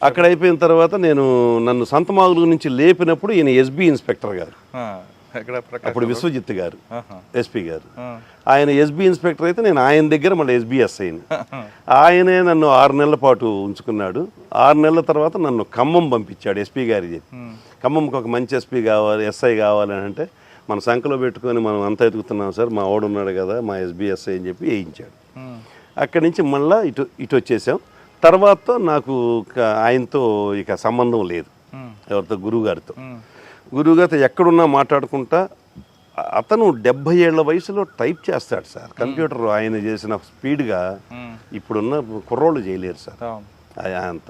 అక్కడ అయిపోయిన తర్వాత నన్ను సంతమాగులు నుంచి లేపినప్పుడు ఈయన ఎస్బీ ఇన్స్పెక్టర్ గారు, అప్పుడు విశ్వజిత్ గారు ఎస్పీ గారు, ఆయన ఎస్బీ ఇన్స్పెక్టర్ అయితే నేను ఆయన దగ్గర మళ్ళీ ఎస్బీఎస్ అయింది. ఆయనే నన్ను 6 నెలల పాటు ఉంచుకున్నాడు. 6 నెలల తర్వాత నన్ను ఖమ్మం పంపించాడు ఎస్పీ గారి చెప్పి. ఖమ్మంకి ఒక మంచి ఎస్పీ కావాలి, ఎస్ఐ కావాలని అంటే మన సంఖలో పెట్టుకొని మనం అంతా ఎదుగుతున్నాం సార్, మా వాడు ఉన్నాడు కదా మా ఎస్బీఎస్ఐ అని చెప్పి వేయించాడు. అక్కడి నుంచి మళ్ళీ ఇటు వచ్చేసాం. తర్వాత నాకు ఆయనతో ఇక సంబంధం లేదు, ఎవరితో గురువుగారితో ఎక్కడున్నా మాట్లాడుకుంటా. అతను 70 ఏళ్ల వయసులో టైప్ చేస్తాడు సార్ కంప్యూటర్. ఆయన చేసిన స్పీడ్గా ఇప్పుడున్న కుర్రోళ్ళు చేయలేరు సార్.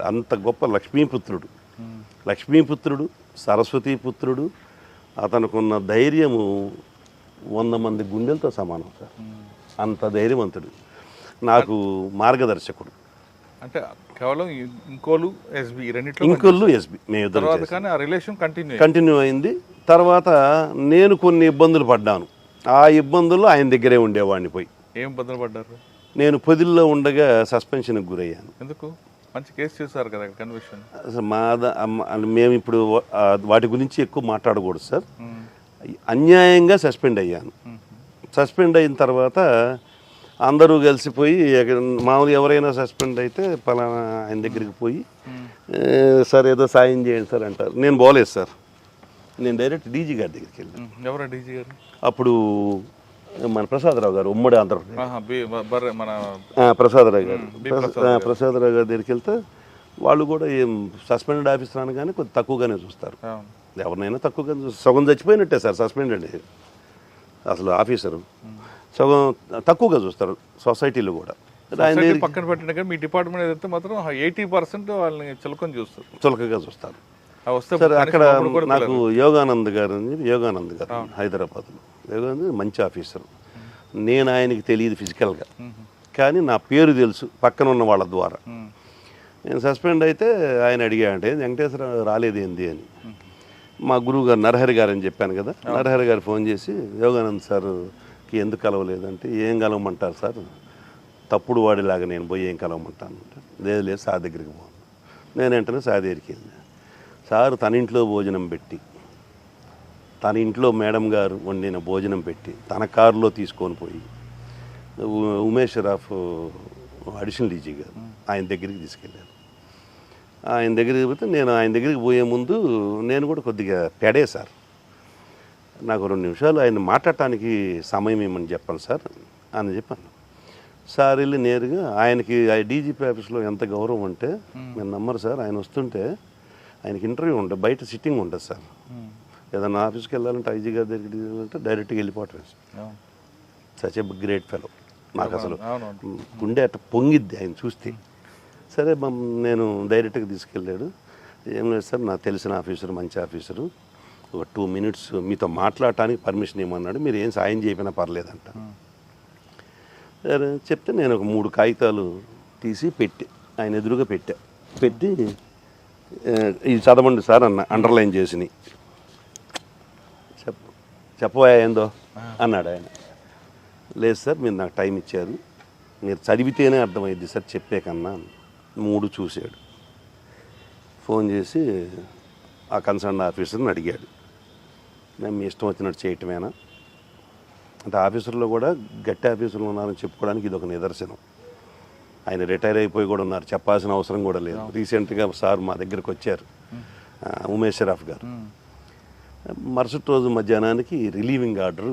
అంత గొప్ప లక్ష్మీపుత్రుడు సరస్వతీపుత్రుడు. అతనుకున్న ధైర్యము 100 మంది గుండెలతో సమానం సార్. అంత ధైర్యవంతుడు, నాకు మార్గదర్శకుడు. అంటే కేవలం ఇంకోలు ఎస్బీ కంటిన్యూ అయింది. తర్వాత నేను కొన్ని ఇబ్బందులు పడ్డాను. ఆ ఇబ్బందుల్లో ఆయన దగ్గరే ఉండేవాడిని. పోయి ఏం ఇబ్బందులు పడ్డారు? నేను పొదిల్లో ఉండగా సస్పెన్షన్కి గురయ్యాను. ఎందుకు? మంచి కేసు చేశారు కదా కన్విక్షన్. అసలు మేము ఇప్పుడు వాటి గురించి ఎక్కువ మాట్లాడకూడదు సార్. అన్యాయంగా సస్పెండ్ అయ్యాను. సస్పెండ్ అయిన తర్వాత అందరూ కలిసిపోయి మామూలు ఎవరైనా సస్పెండ్ అయితే పలానా ఆయన దగ్గరికి పోయి సార్ ఏదో సాయం చేయండి సార్ అంటారు. నేను పోలేదు సార్, నేను డైరెక్ట్ డీజీ గారి దగ్గరికి వెళ్ళాను. ఎవరు డీజీ గారు? అప్పుడు మన ప్రసాదరావు గారు, ఉమ్మడి ఆంధ్రప్రదేశ్ ప్రసాదరావు గారి దగ్గరికి వెళ్తే వాళ్ళు కూడా ఏం సస్పెండెడ్ ఆఫీసర్ అని కానీ కొద్ది తక్కువగానే చూస్తారు. ఎవరినైనా తక్కువగానే చూస్తారు. సగం చచ్చిపోయినట్టే సార్ సస్పెండెడ్ అసలు ఆఫీసరు, సగం తక్కువగా చూస్తారు సొసైటీలో కూడా. పక్కన పెట్టిన మీ డిపార్ట్మెంట్ ఏదైతే మాత్రం 80% వాళ్ళని చులకగా చూస్తారు. సార్ అక్కడ నాకు యోగానంద్ గారు హైదరాబాద్లో, యోగానంద్ మంచి ఆఫీసర్. నేను ఆయనకి తెలియదు ఫిజికల్గా, కానీ నా పేరు తెలుసు పక్కన ఉన్న వాళ్ళ ద్వారా. నేను సస్పెండ్ అయితే ఆయన అడిగా అంటే వెంకటేశ్వర రాలేదేంది అని. మా గురువు గారు నరహరి గారు అని చెప్పాను కదా, నరహరి గారు ఫోన్ చేసి యోగానంద్ సార్కి ఎందుకు కలవలేదంటే, ఏం కలవమంటారు సార్, తప్పుడు వాడిలాగా నేను పోయి ఏం కలవమంటాను అంటే, లేదు సార్ దగ్గరికి పోను. నేను వెంటనే సార్ దగ్గరికి వెళ్ళాను. సార్ తన ఇంట్లో భోజనం పెట్టి, తన ఇంట్లో మేడం గారు వండిన భోజనం పెట్టి తన కారులో తీసుకొని పోయి ఉమేష్ రాఫ్ అడిషనల్ డీజీ గారు ఆయన దగ్గరికి తీసుకెళ్ళాను. ఆయన దగ్గరికి పోతే నేను ఆయన దగ్గరికి పోయే ముందు నేను కూడా కొద్దిగా పెడే సార్, నాకు 2 నిమిషాలు ఆయన మాట్లాడటానికి సమయం ఇవ్వమని చెప్పాను సార్ అని చెప్పాను. సార్ వెళ్ళి నేరుగా ఆయనకి డీజీపీ ఆఫీస్లో ఎంత గౌరవం అంటే మీరు నమ్మరు సార్, ఆయన వస్తుంటే ఆయనకి ఇంటర్వ్యూ ఉంటుంది, బయట సిట్టింగ్ ఉంటుంది సార్. ఏదన్నా ఆఫీస్కి వెళ్ళాలంటే ఐజీ గారి దగ్గరికి వెళ్ళాలంటే డైరెక్ట్గా వెళ్ళిపోవటం. Such a great fellow. నాకు అసలు గుండె అట్ట పొంగిద్ది ఆయన చూస్తే. సరే నేను డైరెక్ట్గా తీసుకెళ్ళాడు. ఏం లేదు సార్, నాకు తెలిసిన ఆఫీసరు, మంచి ఆఫీసరు, ఒక 2 minutes మీతో మాట్లాడటానికి పర్మిషన్ ఇవ్వమన్నాడు, మీరు ఏం సాయం చేయకపోయినా పర్లేదంట. సరే చెప్తే నేను ఒక 3 కాగితాలు తీసి పెట్టి ఆయన ఎదురుగా పెట్టి ఇది చదవండి సార్ అన్న, అండర్లైన్ చేసినాయి. చెప్పబోయా ఏందో అన్నాడు ఆయన. లేదు సార్, మీరు నాకు టైం ఇచ్చారు, మీరు చదివితేనే అర్థమైంది సార్ చెప్పే కన్నా. 3 చూశాడు. ఫోన్ చేసి ఆ కన్సర్న్ ఆఫీసర్ని అడిగాడు, మేము మీ ఇష్టం వచ్చినట్టు చేయటమేనా అంటే. ఆఫీసర్లో కూడా గట్టి ఆఫీసర్లు ఉన్నారని చెప్పుకోవడానికి ఇది ఒక నిదర్శనం. ఆయన రిటైర్ అయిపోయి కూడా ఉన్నారు, చెప్పాల్సిన అవసరం కూడా లేదు. రీసెంట్గా సార్ మా దగ్గరికి వచ్చారు, ఉమేష్ షరాఫ్ గారు. మరుసటి రోజు మధ్యాహ్నానికి రిలీవింగ్ ఆర్డర్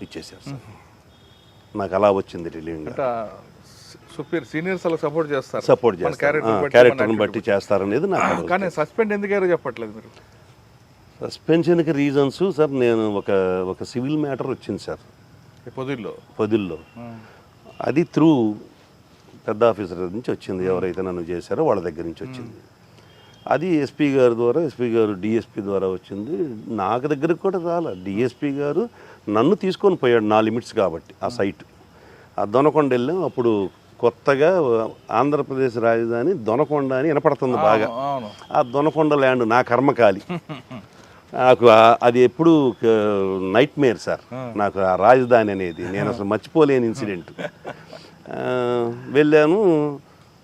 ఇచ్చేసారు సార్. నాకు అలా వచ్చింది రిలీవింగ్ ఆర్డర్. సీనియర్స్ అలా సపోర్ట్ చేస్తారు, క్యారెక్టర్ని బట్టి చేస్తారనేది నాకు. కానీ సస్పెండ్ ఎందుకు చెప్పట్లేదు మీరు? సస్పెన్షన్కి రీజన్స్ సార్, నేను ఒక సివిల్ మ్యాటర్ వచ్చింది సార్ పొదిల్లో. అది త్రూ పెద్ద ఆఫీసర్ నుంచి వచ్చింది, ఎవరైతే నన్ను చేశారో వాళ్ళ దగ్గర నుంచి వచ్చింది. అది ఎస్పీ గారి ద్వారా, ఎస్పీ గారు డిఎస్పీ ద్వారా వచ్చింది. నాకు దగ్గరకు కూడా చాలా డిఎస్పీ గారు నన్ను తీసుకొని పోయాడు, నా లిమిట్స్ కాబట్టి. ఆ సైట్ ఆ దొనకొండ వెళ్ళాం. అప్పుడు కొత్తగా ఆంధ్రప్రదేశ్ రాజధాని దొనకొండ అని వినపడుతుంది బాగా. ఆ దొనకొండ ల్యాండ్ నా కర్మకాలి. నాకు అది ఎప్పుడు నైట్ మేర్ సార్, నాకు ఆ రాజధాని అనేది నేను అసలు మర్చిపోలేని ఇన్సిడెంట్. వెళ్ళాను.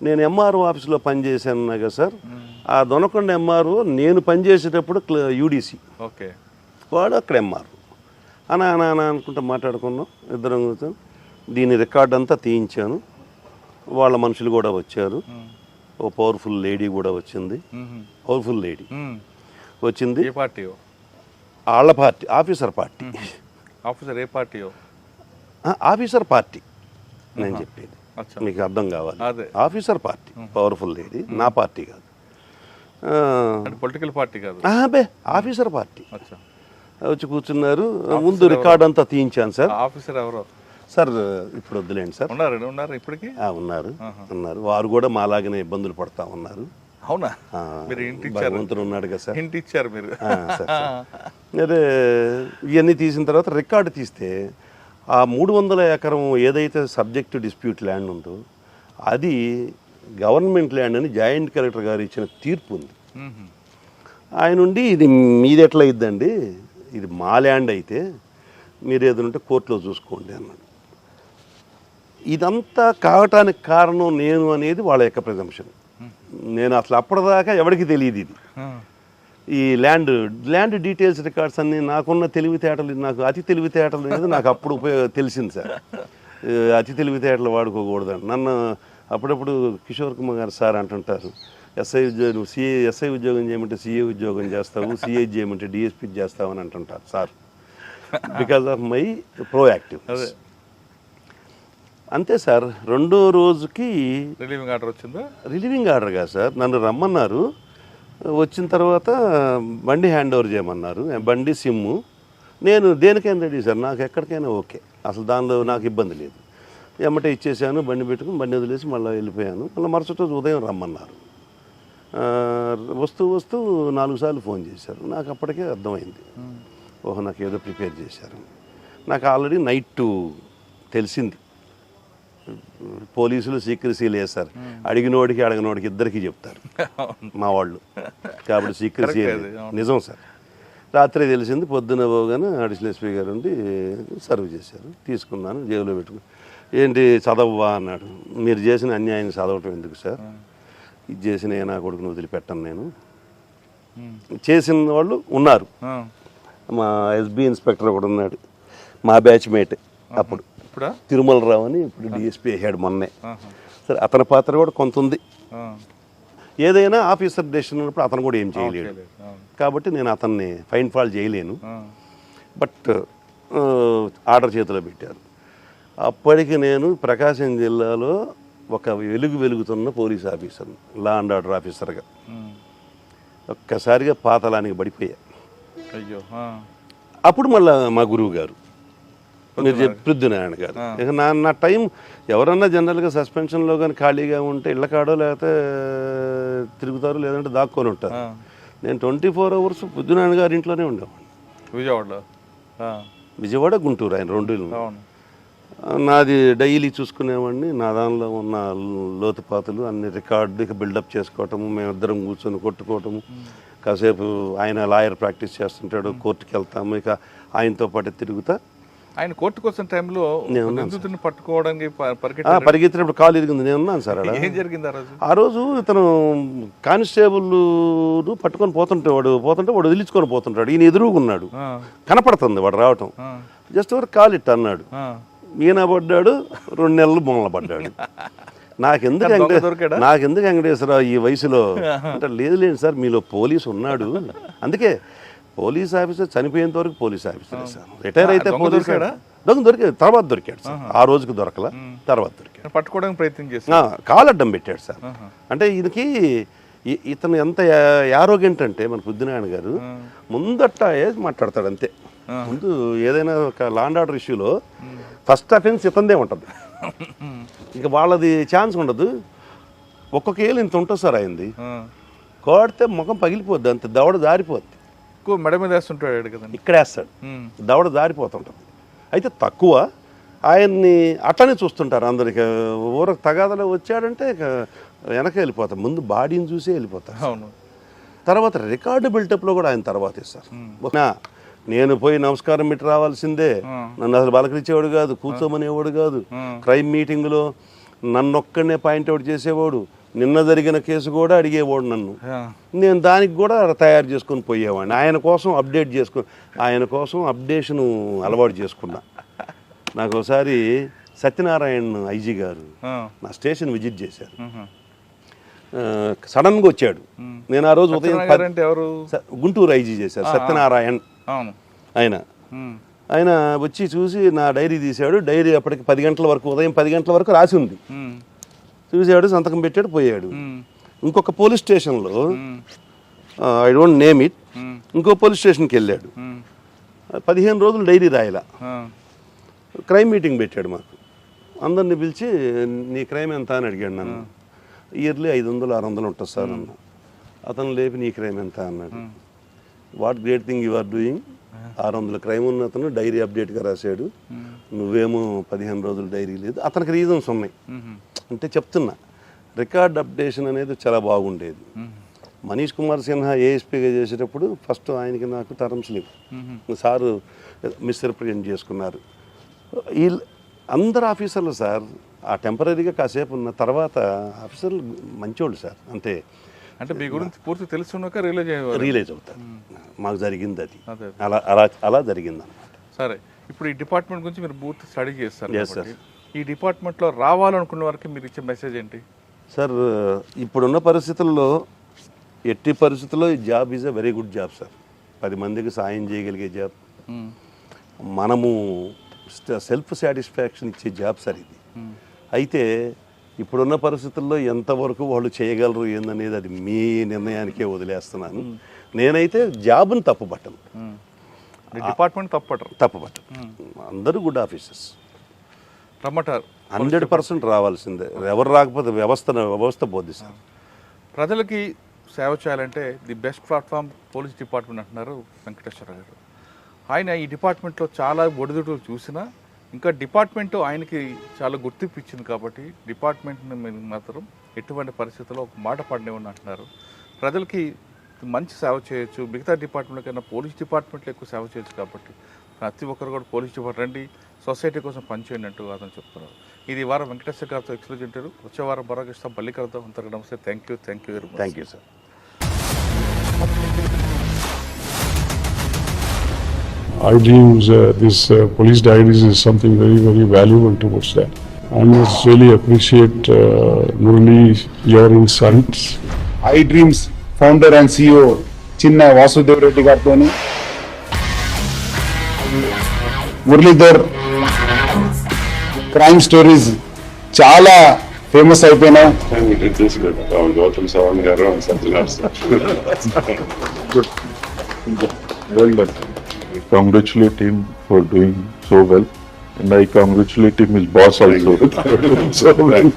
నేను ఎంఆర్ఓ ఆఫీస్లో పనిచేశాను కదా సార్. ఆ దొనకొండ ఎంఆర్ఓ నేను పనిచేసేటప్పుడు యూడీసీ, ఓకే, వాడు అక్కడ ఎంఆర్ఓ. అనా అనుకుంటా మాట్లాడుకున్నాం ఇద్దరం. దీని రికార్డ్ అంతా తీయించాను. వాళ్ళ మనుషులు కూడా వచ్చారు. ఓ పవర్ఫుల్ లేడీ కూడా వచ్చింది. పవర్ఫుల్ లేడీ వచ్చింది. ఏ పార్టీ? వాళ్ళ పార్టీ, ఆఫీసర్ పార్టీ. ఆఫీసర్ ఏ పార్టీయో? ఆఫీసర్ పార్టీ నేను చెప్పేది మీకు అర్థం కావాలి. ఆఫీసర్ పార్టీ, పవర్ఫుల్ లేడీ, నా పార్టీ కాదు, పొలిటికల్ పార్టీ కాదు, ఆఫీసర్ పార్టీ. వచ్చి కూర్చున్నారు. ముందు రికార్డ్ అంతా తీయించాను సార్. ఆఫీసర్ ఎవరో సార్ ఇప్పుడు వద్దులేండి సార్. ఉన్నారు ఇప్పటికి? ఉన్నారు. వారు కూడా మాలాగానే ఇబ్బందులు పడతా ఉన్నారు. అవునా? భగవంతుడు ఉన్నాడు కదా సార్. ఇంటి ఇచ్చారు మీరు. అదే ఇవన్నీ తీసిన తర్వాత రికార్డు తీస్తే ఆ 300 ఎకరం ఏదైతే సబ్జెక్టు డిస్ప్యూట్ ల్యాండ్ ఉందో అది గవర్నమెంట్ ల్యాండ్ అని జాయింట్ కలెక్టర్ గారు ఇచ్చిన తీర్పు ఉంది. ఆయన నుండి ఇది మీది ఎట్లా అయిద్దండి, ఇది మా ల్యాండ్ అయితే మీరు ఏదంటే కోర్టులో చూసుకోండి అన్నాడు. ఇదంతా కావటానికి కారణం నేను అనేది వాళ్ళ యొక్క ప్రిజంప్షన్. నేను అసలు అప్పటిదాకా ఎవరికి తెలియదు ఇది. ఈ ల్యాండ్ డీటెయిల్స్ రికార్డ్స్ అన్నీ నాకున్న తెలివితేటలు, నాకు అతి తెలివితేటలు అనేది నాకు అప్పుడు తెలిసింది సార్. అతి తెలివితేటలు వాడుకోకూడదని నన్ను అప్పుడప్పుడు కిషోర్ కుమార్ గారు సార్ అంటుంటారు, ఎస్ఐ ఉద్యోగం ఎస్ఐ ఉద్యోగం చేయమంటే సిఏ ఉద్యోగం చేస్తావు, సిఐ చేయమంటే డిఎస్పీ చేస్తావు అని అంటుంటారు sir. Because of my proactive. అంతే సార్. రెండో రోజుకి రిలీవింగ్ ఆర్డర్ వచ్చిందా? రిలీవింగ్ ఆర్డర్ కాదు సార్, నన్ను రమ్మన్నారు. వచ్చిన తర్వాత బండి హ్యాండ్ ఓవర్ చేయమన్నారు. బండి సిమ్ము నేను దేనికైనా రెడీ సార్, నాకు ఎక్కడికైనా ఓకే, అసలు దానిలో నాకు ఇబ్బంది లేదు. ఎమ్మటే ఇచ్చేసాను, బండి పెట్టుకుని బండి వదిలేసి మళ్ళీ వెళ్ళిపోయాను. మళ్ళీ మరుసటి రోజు ఉదయం రమ్మన్నారు. వస్తూ 4 సార్లు ఫోన్ చేశారు. నాకు అప్పటికే అర్థమైంది, ఓహో నాకు ఏదో ప్రిపేర్ చేశారు. నాకు ఆల్రెడీ నైట్ తెలిసింది. పోలీసులు సీక్రసీ లేదు సార్, అడిగినోడికి అడగనోడికి ఇద్దరికి చెప్తారు మా వాళ్ళు, కాబట్టి సీక్రసీ నిజం సార్. రాత్రి తెలిసింది. పొద్దున పోగానే అడిషనల్ ఎస్పీ గారు ఉండి సర్వ్ చేశారు. తీసుకున్నాను, జేబులో పెట్టుకుని. ఏంటి చదవవా అన్నాడు. మీరు చేసిన అన్యాయం చదవటం ఎందుకు సార్, ఇది చేసిన నా కొడుకుని వదిలిపెట్టను నేను. చేసిన వాళ్ళు ఉన్నారు. మా ఎస్బీ ఇన్స్పెక్టర్ ఒకడు ఉన్నాడు, మా బ్యాచ్ మేట్ అప్పుడు, తిరుమల రావు అని, ఇప్పుడు డిఎస్పీ అయ్యాడు మొన్నే. సరే అతని పాత్ర కూడా కొంత ఉంది. ఏదైనా ఆఫీసర్ డెసిషన్ ఉన్నప్పుడు అతను కూడా ఏం చేయలేడు, కాబట్టి నేను అతన్ని ఫైన్ ఫాల్ చేయలేను. బట్ ఆర్డర్ చేతిలో పెట్టారు. అప్పటికి నేను ప్రకాశం జిల్లాలో ఒక వెలుగుతున్న police officer, law and order ఆఫీసర్గా ఒక్కసారిగా పాతాళానికి పడిపోయా. అప్పుడు మళ్ళీ మా గురువు గారు మీరు పృథ్వీనారాయణ గారు, ఇక నా టైం ఎవరన్నా జనరల్గా సస్పెన్షన్లో కానీ ఖాళీగా ఉంటే ఇళ్ళ కాడో లేకపోతే తిరుగుతారు, లేదంటే దాక్కొని ఉంటారు. నేను 24 hours పృథ్వీనారాయణ గారి ఇంట్లోనే ఉండేవాడిని. విజయవాడ, గుంటూరు, ఆయన 2 నాది డైలీ చూసుకునేవాడిని. నా దానిలో ఉన్న లోతుపాతులు అన్ని రికార్డు బిల్డప్ చేసుకోవటము, మేమిద్దరం కూర్చొని కొట్టుకోవటము. కాసేపు ఆయన లాయర్ ప్రాక్టీస్ చేస్తుంటాడు, కోర్టుకి వెళ్తాము, ఇక ఆయనతో పాటు తిరుగుతా ఆయన కోర్టుకు వచ్చిన టైంలో నేను ఉన్నాను నిందితుడిని పట్టుకోవడానికి పరిగెత్తినప్పుడు కాలు ఇరిగింది, నేను ఉన్నాను సార్ ఆడ. ఏం జరిగింది ఆ రోజు? ఆ రోజు ఇతను కానిస్టేబుల్ పట్టుకొని పోతుంటే వాడు వదిలించుకొని పోతుంటాడు, ఈయన ఎదురుగా ఉన్నాడు, కనపడుతుంది వాడు రావటం. జస్ట్ ఎవరు కాలు ఇట్ట అన్నాడు, ఈయన పడ్డాడు, 2 నెలలు బొమ్మలు పడ్డాడు. నాకెందుకు వెంకటేశ్వరరావు ఈ వయసులో అంటే, లేదు సార్ మీలో పోలీసు ఉన్నాడు, అందుకే పోలీస్ ఆఫీసర్ చనిపోయేంత వరకు పోలీస్ ఆఫీసర్ సార్. రిటైర్ అయితే పోలీస్ దొరికాడు, తర్వాత దొరికాడు సార్. ఆ రోజుకి దొరకలా, తర్వాత దొరికాడు. పట్టుకోవడానికి ప్రయత్నం చేసి కాలు అడ్డం పెట్టాడు సార్. అంటే ఈయనకి ఇతను ఎంత యారోగెంట్ అంటే మన బుద్ధినారాయణ గారు ముందట్ట మాట్లాడతాడు అంతే. ముందు ఏదైనా ఒక లా అండ్ ఆర్డర్ ఇష్యూలో ఫస్ట్ అఫెన్స్ ఇతందే ఉంటుంది, ఇంకా వాళ్ళది ఛాన్స్ ఉండదు. ఒక్కొక్క ఏళ్ళు ఇంత ఉంటుంది సార్ అయింది, కోడితే ముఖం పగిలిపోద్ది, అంతే దవడ జారిపోద్ది. ఎక్కువ మెడ మీద వేస్తుంటాడు కదా, ఇక్కడ వేస్తాడు, దవడ జారిపోతుంటుంది. అయితే తక్కువ ఆయన్ని అట్టనే చూస్తుంటారు అందరికి. ఊరకు తగాదలో వచ్చాడంటే ఇక వెనక వెళ్ళిపోతాం, ముందు బాడీని చూసే వెళ్ళిపోతారు. అవును, తర్వాత రికార్డు బిల్టప్లో కూడా ఆయన తర్వాత ఇస్తారు. నేను పోయి నమస్కారం పెట్టి రావాల్సిందే, నన్ను అసలు బలకరించేవాడు కాదు, కూర్చోమనేవాడు కాదు. క్రైమ్ మీటింగ్లో నన్నొక్కడనే పాయింట్అవుట్ చేసేవాడు, నిన్న జరిగిన కేసు కూడా అడిగేవాడు నన్ను. నేను దానికి కూడా తయారు చేసుకొని పోయేవాడిని, ఆయన కోసం అప్డేషన్ అలవాటు చేసుకున్నా. నాకు ఒకసారి సత్యనారాయణ ఐజీ గారు నా స్టేషన్ విజిట్ చేశారు, సడన్గా వచ్చాడు. నేను ఆ రోజు ఉదయం గుంటూరు ఐజీ చేశారు సత్యనారాయణ ఆయన వచ్చి చూసి నా డైరీ తీశాడు. డైరీ అప్పటికి 10 గంటల వరకు, ఉదయం 10 గంటల వరకు రాసి ఉంది. చూశాడు, సంతకం పెట్టాడు, పోయాడు. ఇంకొక పోలీస్ స్టేషన్లో, ఐ డోంట్ నేమ్ ఇట్, ఇంకో పోలీస్ స్టేషన్కి వెళ్ళాడు. 15 రోజులు డైరీ రాయలా. క్రైమ్ మీటింగ్ పెట్టాడు మాకు, అందరిని పిలిచి నీ క్రైమ్ ఎంత అని అడిగాడు నన్ను. ఇయర్లీ 500-600 ఉంటుంది సార్ అన్న. అతను లేపి నీ క్రైమ్ ఎంత అన్నాడు. What great thing you are doing, 600 crime ఉన్న అతను డైరీ అప్డేట్గా రాశాడు, నువ్వేమో 15 రోజులు డైరీ లేదు. అతనికి రీజన్స్ ఉన్నాయి అంటే చెప్తున్నా. రికార్డ్ అప్డేషన్ అనేది చాలా బాగుండేది. మనీష్ కుమార్ సిన్హా ఏఎస్పీగా చేసేటప్పుడు ఫస్ట్ ఆయనకి నాకు టర్మ్స్ లేవు, సారు మిస్రిప్రజెంట్ చేసుకున్నారు. ఈ అందరు ఆఫీసర్లు సార్ ఆ టెంపరీగా కాసేపు ఉన్న తర్వాత ఆఫీసర్లు మంచోళ్ళు సార్. అంటే మీ గురించి పూర్తి తెలుసున్నాక రియలైజ్ అవుతారు మాకు జరిగింది అది, అలా జరిగింది అన్నమాట. సరే, ఇప్పుడు ఈ డిపార్ట్మెంట్ గురించి మీరు పూర్తి స్టడీ చేస్తారు. ఈ డిపార్ట్మెంట్లో రావాలనుకున్న వారికి మీరు ఇచ్చే మెసేజ్ ఏంటి సార్? ఇప్పుడున్న పరిస్థితుల్లో ఎట్టి పరిస్థితుల్లో ఈ job is a very good job sir. 10 మందికి సాయం చేయగలిగే జాబ్, మనము సెల్ఫ్ సాటిస్ఫాక్షన్ ఇచ్చే జాబ్ సార్ ఇది. అయితే ఇప్పుడున్న పరిస్థితుల్లో ఎంతవరకు వాళ్ళు చేయగలరు ఏందనేది అది మీ నిర్ణయానికే వదిలేస్తున్నాను. నేనైతే జాబ్ని తప్పుపట్టను, డిపార్ట్మెంట్ తప్పుపట్టను. అందరూ గుడ్ ఆఫీసర్స్, రమ్మటారు 100% రావాల్సిందే. ఎవరు రాకపోతే వ్యవస్థ పోద్ది సార్. ప్రజలకి సేవ చేయాలంటే the best platform police department అంటున్నారు వెంకటేశ్వర గారు. ఆయన ఈ డిపార్ట్మెంట్లో చాలా ఒడిదుడులు చూసినా ఇంకా డిపార్ట్మెంట్ ఆయనకి చాలా గుర్తింపు ఇచ్చింది కాబట్టి డిపార్ట్మెంట్ని మాత్రం ఎటువంటి పరిస్థితుల్లో ఒక మాట పడినవని అంటున్నారు. ప్రజలకి మంచి సేవ చేయొచ్చు, మిగతా డిపార్ట్మెంట్ కన్నా పోలీస్ డిపార్ట్మెంట్లో ఎక్కువ సేవ చేయొచ్చు కాబట్టి ప్రతి ఒక్కరు కూడా పోలీస్ డిపార్ట్మెంట్ రండి, సొసైటీ కోసం పనిచేయండి అంటూ అతను చెప్తున్నారు. ఇది వారం వెంకటేశ్వర గారితో ఎక్స్క్లూజివ్ ఇంటర్వ్యూ. వచ్చే వారం మరొక మళ్ళీ కలుద్దాం. అంతకు నమస్తే. Thank you very much. Thank you sir. I dreams, this police diaries is something very, very valuable towards that. I must really appreciate Murali, your insights. I dreams founder and CEO Chinna Vasudev Reddy Gartoni, Muralidhar crime stories చాలా famous అయిపోయినాయి. Gautam Savan garu and Satyanar sir. Good. Well done. I congratulate him for doing so well, and I congratulate him his boss also for doing so well.